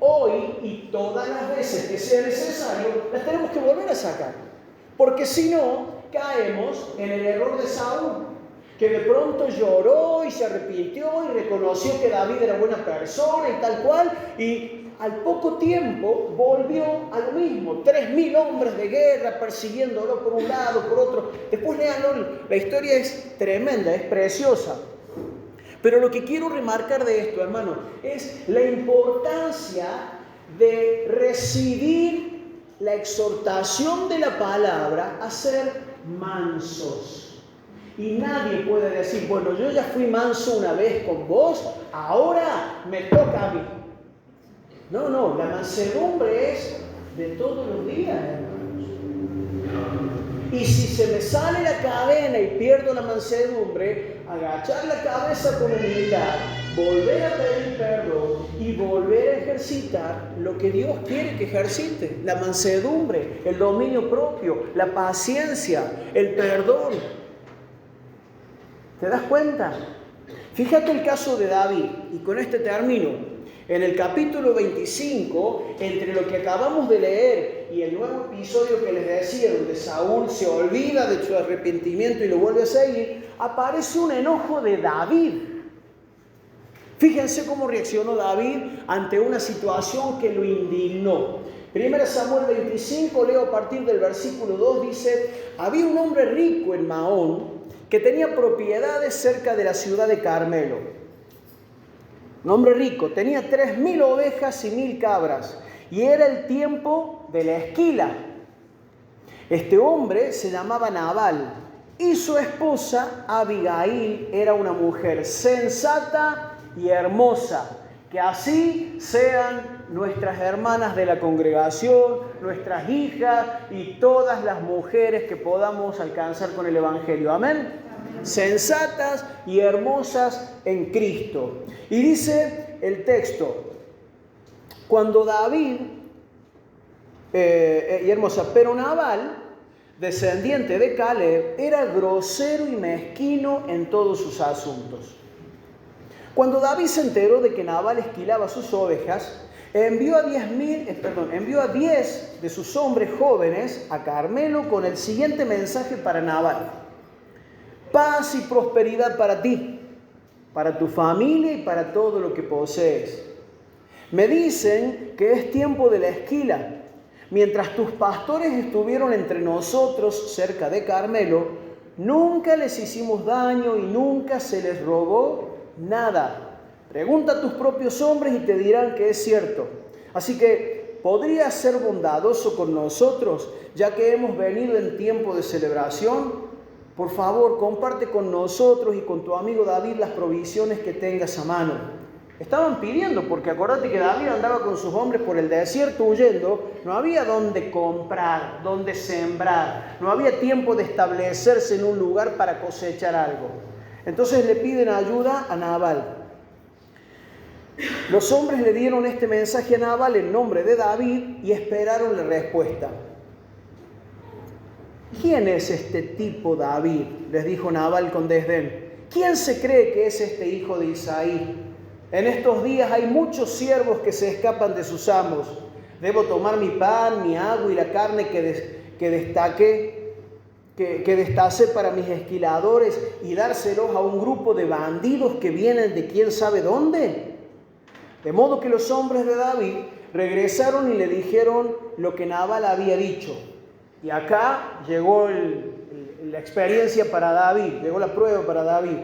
hoy y todas las veces que sea necesario, las tenemos que volver a sacar. Porque si no, caemos en el error de Saúl, que de pronto lloró y se arrepintió y reconoció que David era buena persona y tal cual, y al poco tiempo volvió a lo mismo. 3.000 hombres de guerra persiguiéndolo por un lado, por otro. Después léanlo, la historia es tremenda, es preciosa. Pero lo que quiero remarcar de esto, hermano, es la importancia de recibir la exhortación de la palabra a ser mansos. Y nadie puede decir, bueno, yo ya fui manso una vez con vos, ahora me toca a mí. No, la mansedumbre es de todos los días, hermanos. Y si se me sale la cadena y pierdo la mansedumbre, agachar la cabeza con humildad, volver a pedir perdón y volver a ejercitar lo que Dios quiere que ejercite. La mansedumbre, el dominio propio, la paciencia, el perdón. ¿Te das cuenta? Fíjate el caso de David, y con este termino. En el capítulo 25, entre lo que acabamos de leer y el nuevo episodio que les decía, donde Saúl se olvida de su arrepentimiento y lo vuelve a seguir, aparece un enojo de David. Fíjense cómo reaccionó David ante una situación que lo indignó. 1 Samuel 25, leo a partir del versículo 2, dice: había un hombre rico en Maón que tenía propiedades cerca de la ciudad de Carmelo. Un hombre rico, tenía 3.000 ovejas y 1.000 cabras, y era el tiempo de la esquila. Este hombre se llamaba Nabal, y su esposa Abigail era una mujer sensata y hermosa. Que así sean nuestras hermanas de la congregación, nuestras hijas y todas las mujeres que podamos alcanzar con el Evangelio. Amén. Sensatas y hermosas en Cristo. Y dice el texto, cuando David, y hermosa, pero Nabal, descendiente de Caleb, era grosero y mezquino en todos sus asuntos. Cuando David se enteró de que Nabal esquilaba sus ovejas, envió a 10 de sus hombres jóvenes a Carmelo con el siguiente mensaje para Nabal: paz y prosperidad para ti, para tu familia y para todo lo que posees. Me dicen que es tiempo de la esquila. Mientras tus pastores estuvieron entre nosotros cerca de Carmelo, nunca les hicimos daño y nunca se les robó nada. Pregunta a tus propios hombres y te dirán que es cierto. Así que, ¿podrías ser bondadoso con nosotros, ya que hemos venido en tiempo de celebración? Por favor, comparte con nosotros y con tu amigo David las provisiones que tengas a mano. Estaban pidiendo, porque acuérdate que David andaba con sus hombres por el desierto huyendo. No había dónde comprar, dónde sembrar. No había tiempo de establecerse en un lugar para cosechar algo. Entonces le piden ayuda a Nabal. Los hombres le dieron este mensaje a Nabal en nombre de David y esperaron la respuesta. ¿Quién es este tipo David?, les dijo Nabal con desdén. ¿Quién se cree que es este hijo de Isaí? En estos días hay muchos siervos que se escapan de sus amos. Debo tomar mi pan, mi agua y la carne que destacé para mis esquiladores y dárselos a un grupo de bandidos que vienen de quién sabe dónde. De modo que los hombres de David regresaron y le dijeron lo que Nabal había dicho. Y acá llegó la experiencia para David, llegó la prueba para David.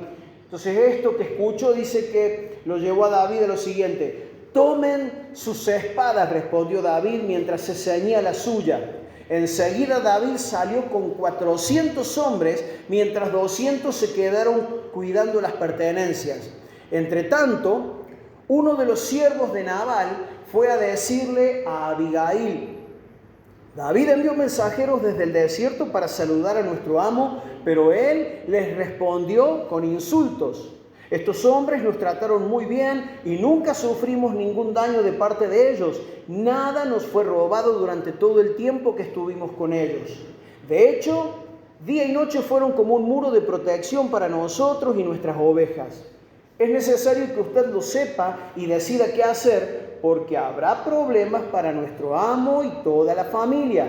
Entonces esto que escucho dice que lo llevó a David a lo siguiente: tomen sus espadas, respondió David mientras se ceñía la suya. Enseguida David salió con 400 hombres, mientras 200 se quedaron cuidando las pertenencias. Entre tanto, uno de los siervos de Nabal fue a decirle a Abigail: David envió mensajeros desde el desierto para saludar a nuestro amo, pero él les respondió con insultos. Estos hombres nos trataron muy bien y nunca sufrimos ningún daño de parte de ellos. Nada nos fue robado durante todo el tiempo que estuvimos con ellos. De hecho, día y noche fueron como un muro de protección para nosotros y nuestras ovejas. Es necesario que usted lo sepa y decida qué hacer, porque habrá problemas para nuestro amo y toda la familia.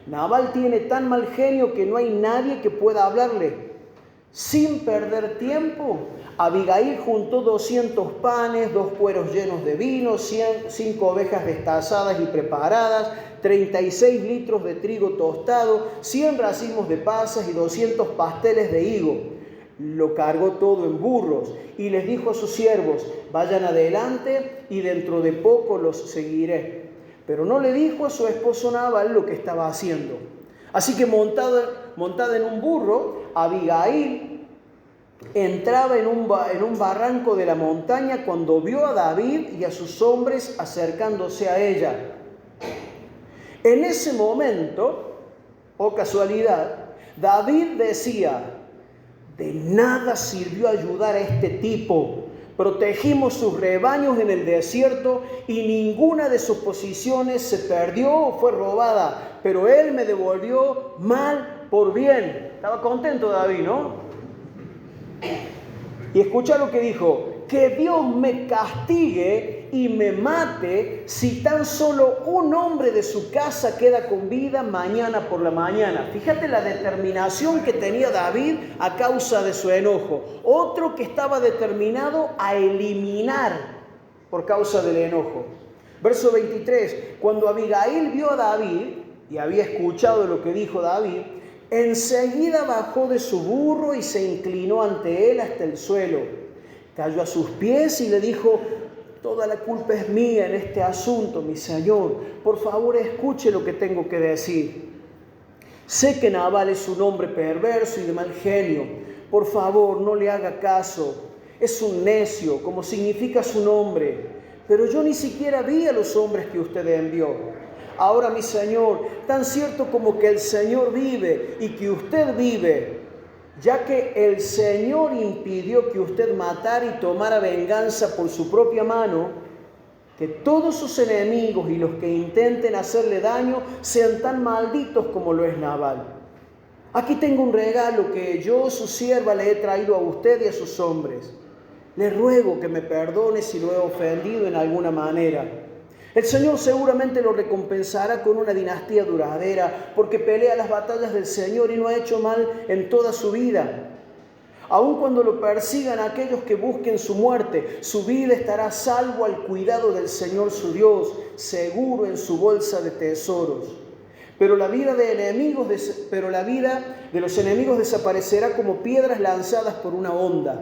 Nabal tiene tan mal genio que no hay nadie que pueda hablarle. Sin perder tiempo, Abigail juntó 200 panes, 2 cueros llenos de vino, 5 ovejas destazadas y preparadas, 36 litros de trigo tostado, 100 racimos de pasas y 200 pasteles de higo. Lo cargó todo en burros y les dijo a sus siervos: vayan adelante y dentro de poco los seguiré. Pero no le dijo a su esposo Nabal lo que estaba haciendo. Así que montada en un burro, Abigail entraba en un barranco de la montaña cuando vio a David y a sus hombres acercándose a ella. En ese momento, oh casualidad, David decía: de nada sirvió ayudar a este tipo. Protegimos sus rebaños en el desierto y ninguna de sus posiciones se perdió o fue robada, pero él me devolvió mal por bien. Estaba contento David, ¿no? Y escucha lo que dijo: que Dios me castigue y me mate si tan solo un hombre de su casa queda con vida mañana por la mañana. Fíjate la determinación que tenía David a causa de su enojo. Otro que estaba determinado a eliminar por causa del enojo. Verso 23. Cuando Abigail vio a David y había escuchado lo que dijo David, enseguida bajó de su burro y se inclinó ante él hasta el suelo. Cayó a sus pies y le dijo: toda la culpa es mía en este asunto, mi señor. Por favor, escuche lo que tengo que decir. Sé que Nabal es un hombre perverso y de mal genio. Por favor, no le haga caso. Es un necio, como significa su nombre. Pero yo ni siquiera vi a los hombres que usted envió. Ahora, mi señor, tan cierto como que el Señor vive y que usted vive, ya que el Señor impidió que usted matara y tomara venganza por su propia mano, que todos sus enemigos y los que intenten hacerle daño sean tan malditos como lo es Nabal. Aquí tengo un regalo que yo, su sierva, le he traído a usted y a sus hombres. Le ruego que me perdone si lo he ofendido en alguna manera. El Señor seguramente lo recompensará con una dinastía duradera, porque pelea las batallas del Señor y no ha hecho mal en toda su vida. Aun cuando lo persigan aquellos que busquen su muerte, su vida estará a salvo al cuidado del Señor su Dios, seguro en su bolsa de tesoros. Pero la vida de los enemigos desaparecerá como piedras lanzadas por una onda.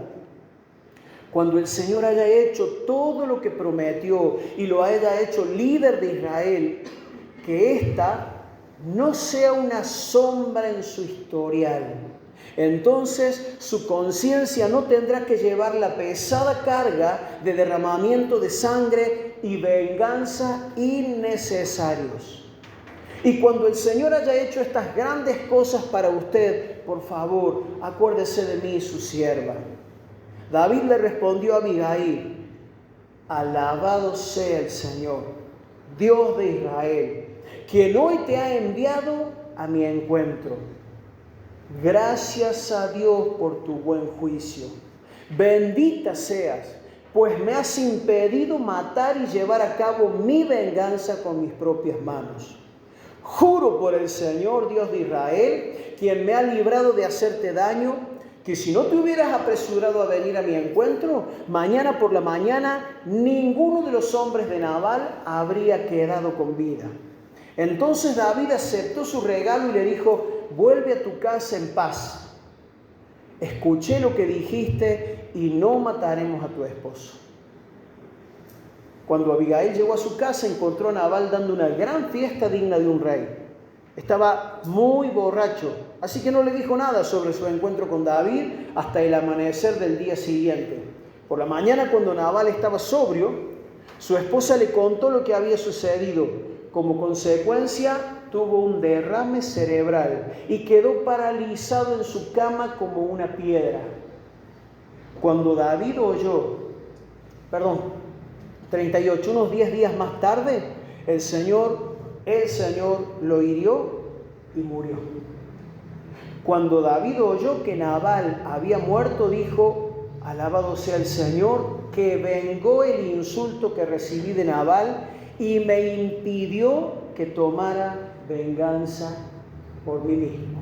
Cuando el Señor haya hecho todo lo que prometió y lo haya hecho líder de Israel, que ésta no sea una sombra en su historial. Entonces su conciencia no tendrá que llevar la pesada carga de derramamiento de sangre y venganza innecesarios. Y cuando el Señor haya hecho estas grandes cosas para usted, por favor, acuérdese de mí, su sierva. David le respondió a Abigail: alabado sea el Señor, Dios de Israel, quien hoy te ha enviado a mi encuentro. Gracias a Dios por tu buen juicio. Bendita seas, pues me has impedido matar y llevar a cabo mi venganza con mis propias manos. Juro por el Señor, Dios de Israel, quien me ha librado de hacerte daño, que si no te hubieras apresurado a venir a mi encuentro, mañana por la mañana ninguno de los hombres de Nabal habría quedado con vida. Entonces David aceptó su regalo y le dijo: vuelve a tu casa en paz. Escuché lo que dijiste y no mataremos a tu esposo. Cuando Abigail llegó a su casa, encontró a Nabal dando una gran fiesta digna de un rey. Estaba muy borracho, así que no le dijo nada sobre su encuentro con David hasta el amanecer del día siguiente. Por la mañana, cuando Nabal estaba sobrio, su esposa le contó lo que había sucedido. Como consecuencia, tuvo un derrame cerebral y quedó paralizado en su cama como una piedra. Cuando David oyó, 38, unos 10 días más tarde, el Señor lo hirió y murió. Cuando David oyó que Nabal había muerto, dijo: alabado sea el Señor, que vengó el insulto que recibí de Nabal y me impidió que tomara venganza por mí mismo.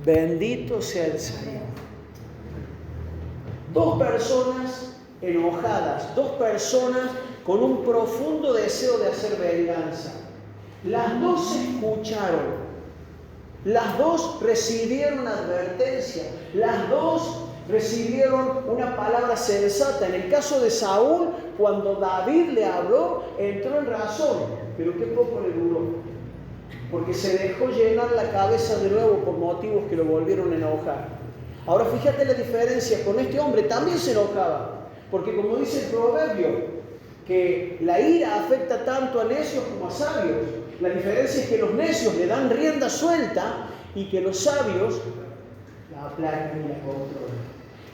Bendito sea el Señor. Dos personas enojadas, dos personas con un profundo deseo de hacer venganza. Las dos escucharon, las dos recibieron advertencia, las dos recibieron una palabra sensata. En el caso de Saúl, cuando David le habló, entró en razón, pero qué poco le duró, porque se dejó llenar la cabeza de nuevo por motivos que lo volvieron a enojar. Ahora fíjate la diferencia, con este hombre también se enojaba, porque como dice el proverbio, que la ira afecta tanto a necios como a sabios. La diferencia es que los necios le dan rienda suelta y que los sabios la aplacan y la controlan.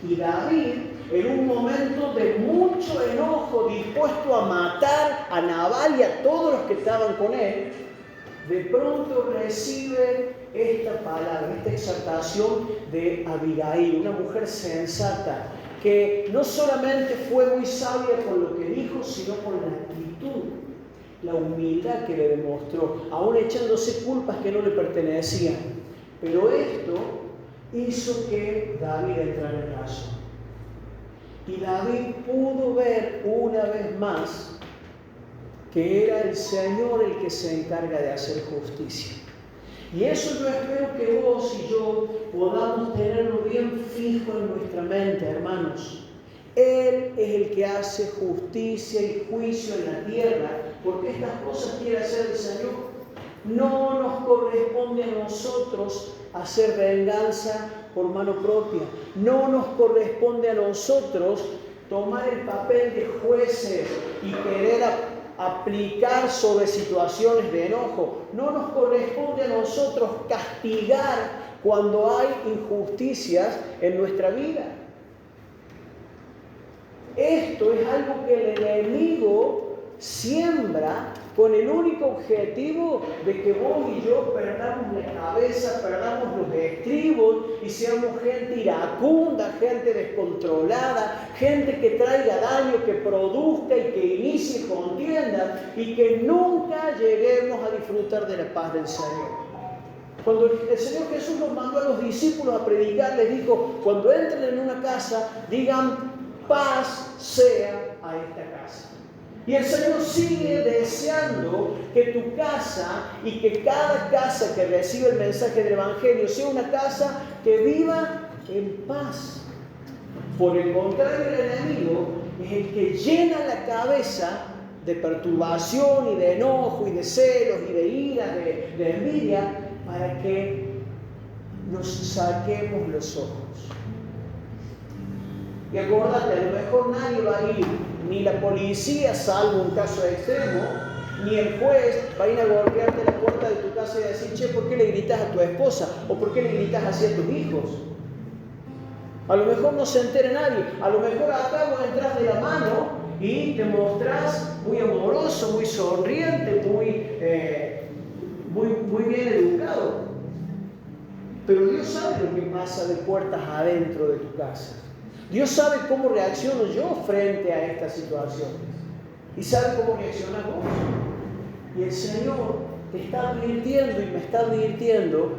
Y David, en un momento de mucho enojo, dispuesto a matar a Nabal y a todos los que estaban con él, de pronto recibe esta palabra, esta exhortación de Abigail, una mujer sensata, que no solamente fue muy sabia con lo que dijo, sino con la actitud, la humildad que le demostró, aún echándose culpas que no le pertenecían. Pero esto hizo que David entrara en razón. Y David pudo ver una vez más que era el Señor el que se encarga de hacer justicia. Y eso yo espero que vos y yo podamos tenerlo bien fijo en nuestra mente, hermanos. Él es el que hace justicia y juicio en la tierra, porque estas cosas quiere hacer el Señor. No nos corresponde a nosotros hacer venganza por mano propia. No nos corresponde a nosotros tomar el papel de jueces y querer aplicar sobre situaciones de enojo. No nos corresponde a nosotros castigar cuando hay injusticias en nuestra vida. Esto es algo que el enemigo siembra con el único objetivo de que vos y yo perdamos la cabeza, perdamos los estribos y seamos gente iracunda, gente descontrolada, gente que traiga daño, que produzca y que inicie contiendas y que nunca lleguemos a disfrutar de la paz del Señor. Cuando el Señor Jesús nos mandó a los discípulos a predicar, les dijo, cuando entren en una casa, digan, paz sea a esta casa. Y el Señor sigue deseando que tu casa y que cada casa que reciba el mensaje del Evangelio sea una casa que viva en paz. Por el contrario, el enemigo es el que llena la cabeza de perturbación y de enojo y de celos y de ira, de envidia, para que nos saquemos los ojos. Y acordate, a lo mejor nadie va a ir, ni la policía, salvo un caso extremo, ni el juez va a ir a golpearte la puerta de tu casa y decir, che, ¿por qué le gritas a tu esposa? ¿O por qué le gritas así a tus hijos? A lo mejor no se entere nadie. A lo mejor acá vos entras de la mano y te mostrás muy amoroso, muy sonriente, muy bien educado. Pero Dios sabe lo que pasa de puertas adentro de tu casa. Dios sabe cómo reacciono yo frente a estas situaciones. Y sabe cómo reaccionas vos. Y el Señor te está advirtiendo y me está advirtiendo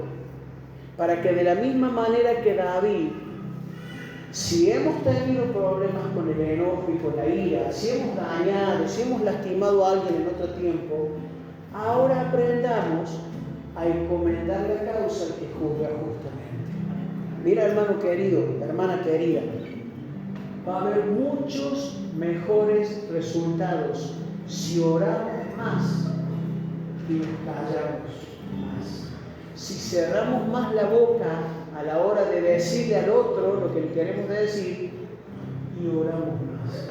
para que de la misma manera que David, si hemos tenido problemas con el enojo y con la ira, si hemos dañado, si hemos lastimado a alguien en otro tiempo, ahora aprendamos a encomendar la causa al que juzga justamente. Mira, hermano querido, hermana querida, va a haber muchos mejores resultados si oramos más y nos callamos más. Si cerramos más la boca a la hora de decirle al otro lo que le queremos decir y oramos más.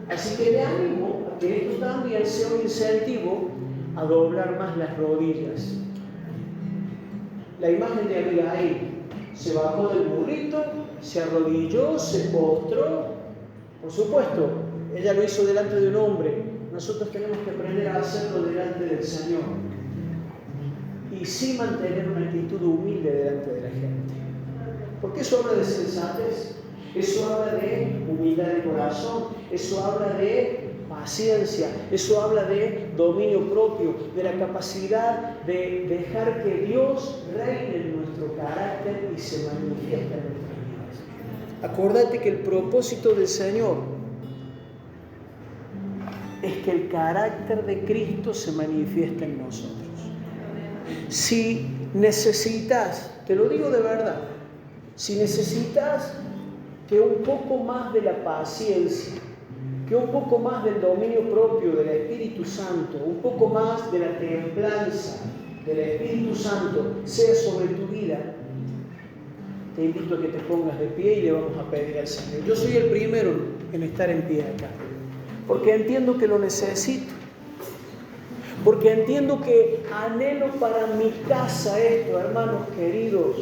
Así que le animo a que esto también sea un incentivo a doblar más las rodillas. La imagen de Abigail se bajó del burrito, se arrodilló, se postró. Por supuesto, ella lo hizo delante de un hombre. Nosotros tenemos que aprender a hacerlo delante del Señor. Y sí mantener una actitud humilde delante de la gente. Porque eso habla de sensatez. Eso habla de humildad de corazón, eso habla de paciencia, eso habla de dominio propio, de la capacidad de dejar que Dios reine en nuestro carácter y se manifieste en nuestras vidas. Acordate que el propósito del Señor es que el carácter de Cristo se manifieste en nosotros. Si necesitas, te lo digo de verdad, si necesitas que un poco más de la paciencia, que un poco más del dominio propio del Espíritu Santo, un poco más de la templanza del Espíritu Santo sea sobre tu vida, te invito a que te pongas de pie y le vamos a pedir al Señor. Yo soy el primero en estar en pie acá, porque entiendo que lo necesito, porque entiendo que anhelo para mi casa esto, hermanos queridos.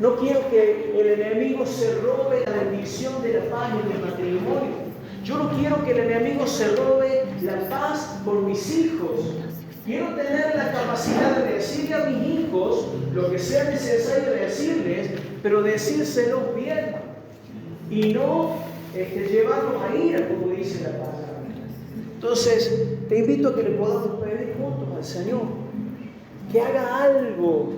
No quiero que el enemigo se robe la bendición de la paz en mi matrimonio. Yo no quiero que el enemigo se robe la paz con mis hijos. Quiero tener la capacidad de decirle a mis hijos lo que sea necesario decirles, pero decírselos bien y no llevarlos a ira, como dice la palabra. Entonces, te invito a que le podamos pedir juntos al Señor que haga algo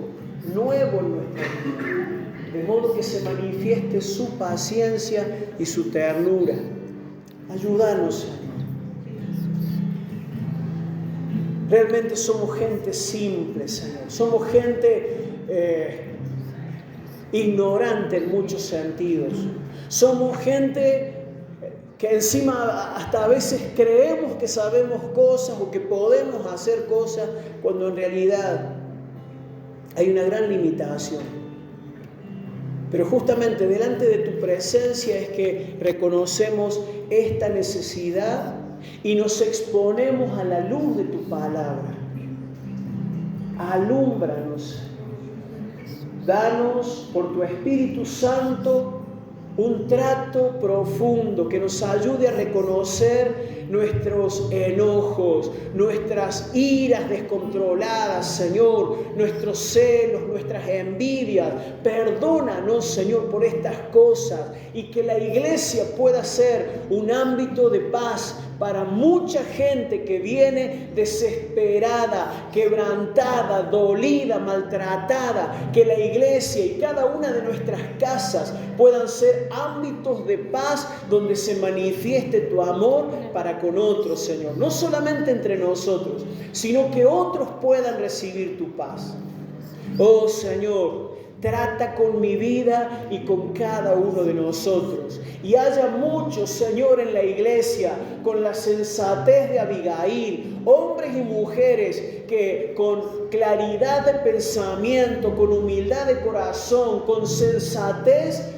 nuevo en nuestra vida, de modo que se manifieste su paciencia y su ternura. Ayúdanos, Señor. Realmente somos gente simple, Señor. Somos gente ignorante en muchos sentidos. Somos gente que encima hasta a veces creemos que sabemos cosas o que podemos hacer cosas cuando en realidad hay una gran limitación. Pero justamente delante de tu presencia es que reconocemos esta necesidad y nos exponemos a la luz de tu palabra. Alúmbranos. Danos por tu Espíritu Santo un trato profundo que nos ayude a reconocer nuestros enojos, nuestras iras descontroladas, Señor, nuestros celos, nuestras envidias. Perdónanos, Señor, por estas cosas y que la iglesia pueda ser un ámbito de paz para mucha gente que viene desesperada, quebrantada, dolida, maltratada. Que la iglesia y cada una de nuestras casas puedan ser ámbitos de paz donde se manifieste tu amor para con otros, Señor. No solamente entre nosotros, sino que otros puedan recibir tu paz. Oh, Señor, trata con mi vida y con cada uno de nosotros. Y haya muchos, Señor, en la iglesia con la sensatez de Abigail, hombres y mujeres que con claridad de pensamiento, con humildad de corazón, con sensatez,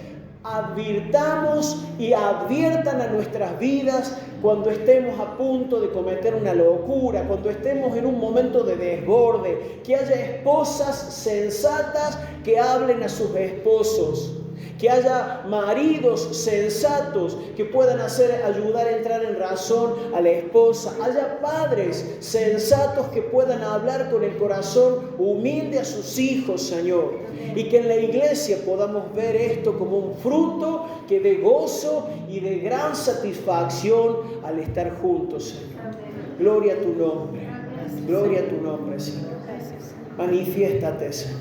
advirtamos y adviertan a nuestras vidas cuando estemos a punto de cometer una locura, cuando estemos en un momento de desborde. Que haya esposas sensatas que hablen a sus esposos, que haya maridos sensatos que puedan ayudar a entrar en razón a la esposa, haya padres sensatos que puedan hablar con el corazón humilde a sus hijos, Señor, y que en la iglesia podamos ver esto como un fruto que dé gozo y de gran satisfacción al estar juntos, Señor. Gloria a tu nombre, Señor. Manifiéstate, Señor.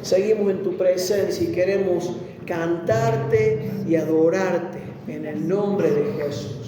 Seguimos en tu presencia y queremos cantarte y adorarte en el nombre de Jesús.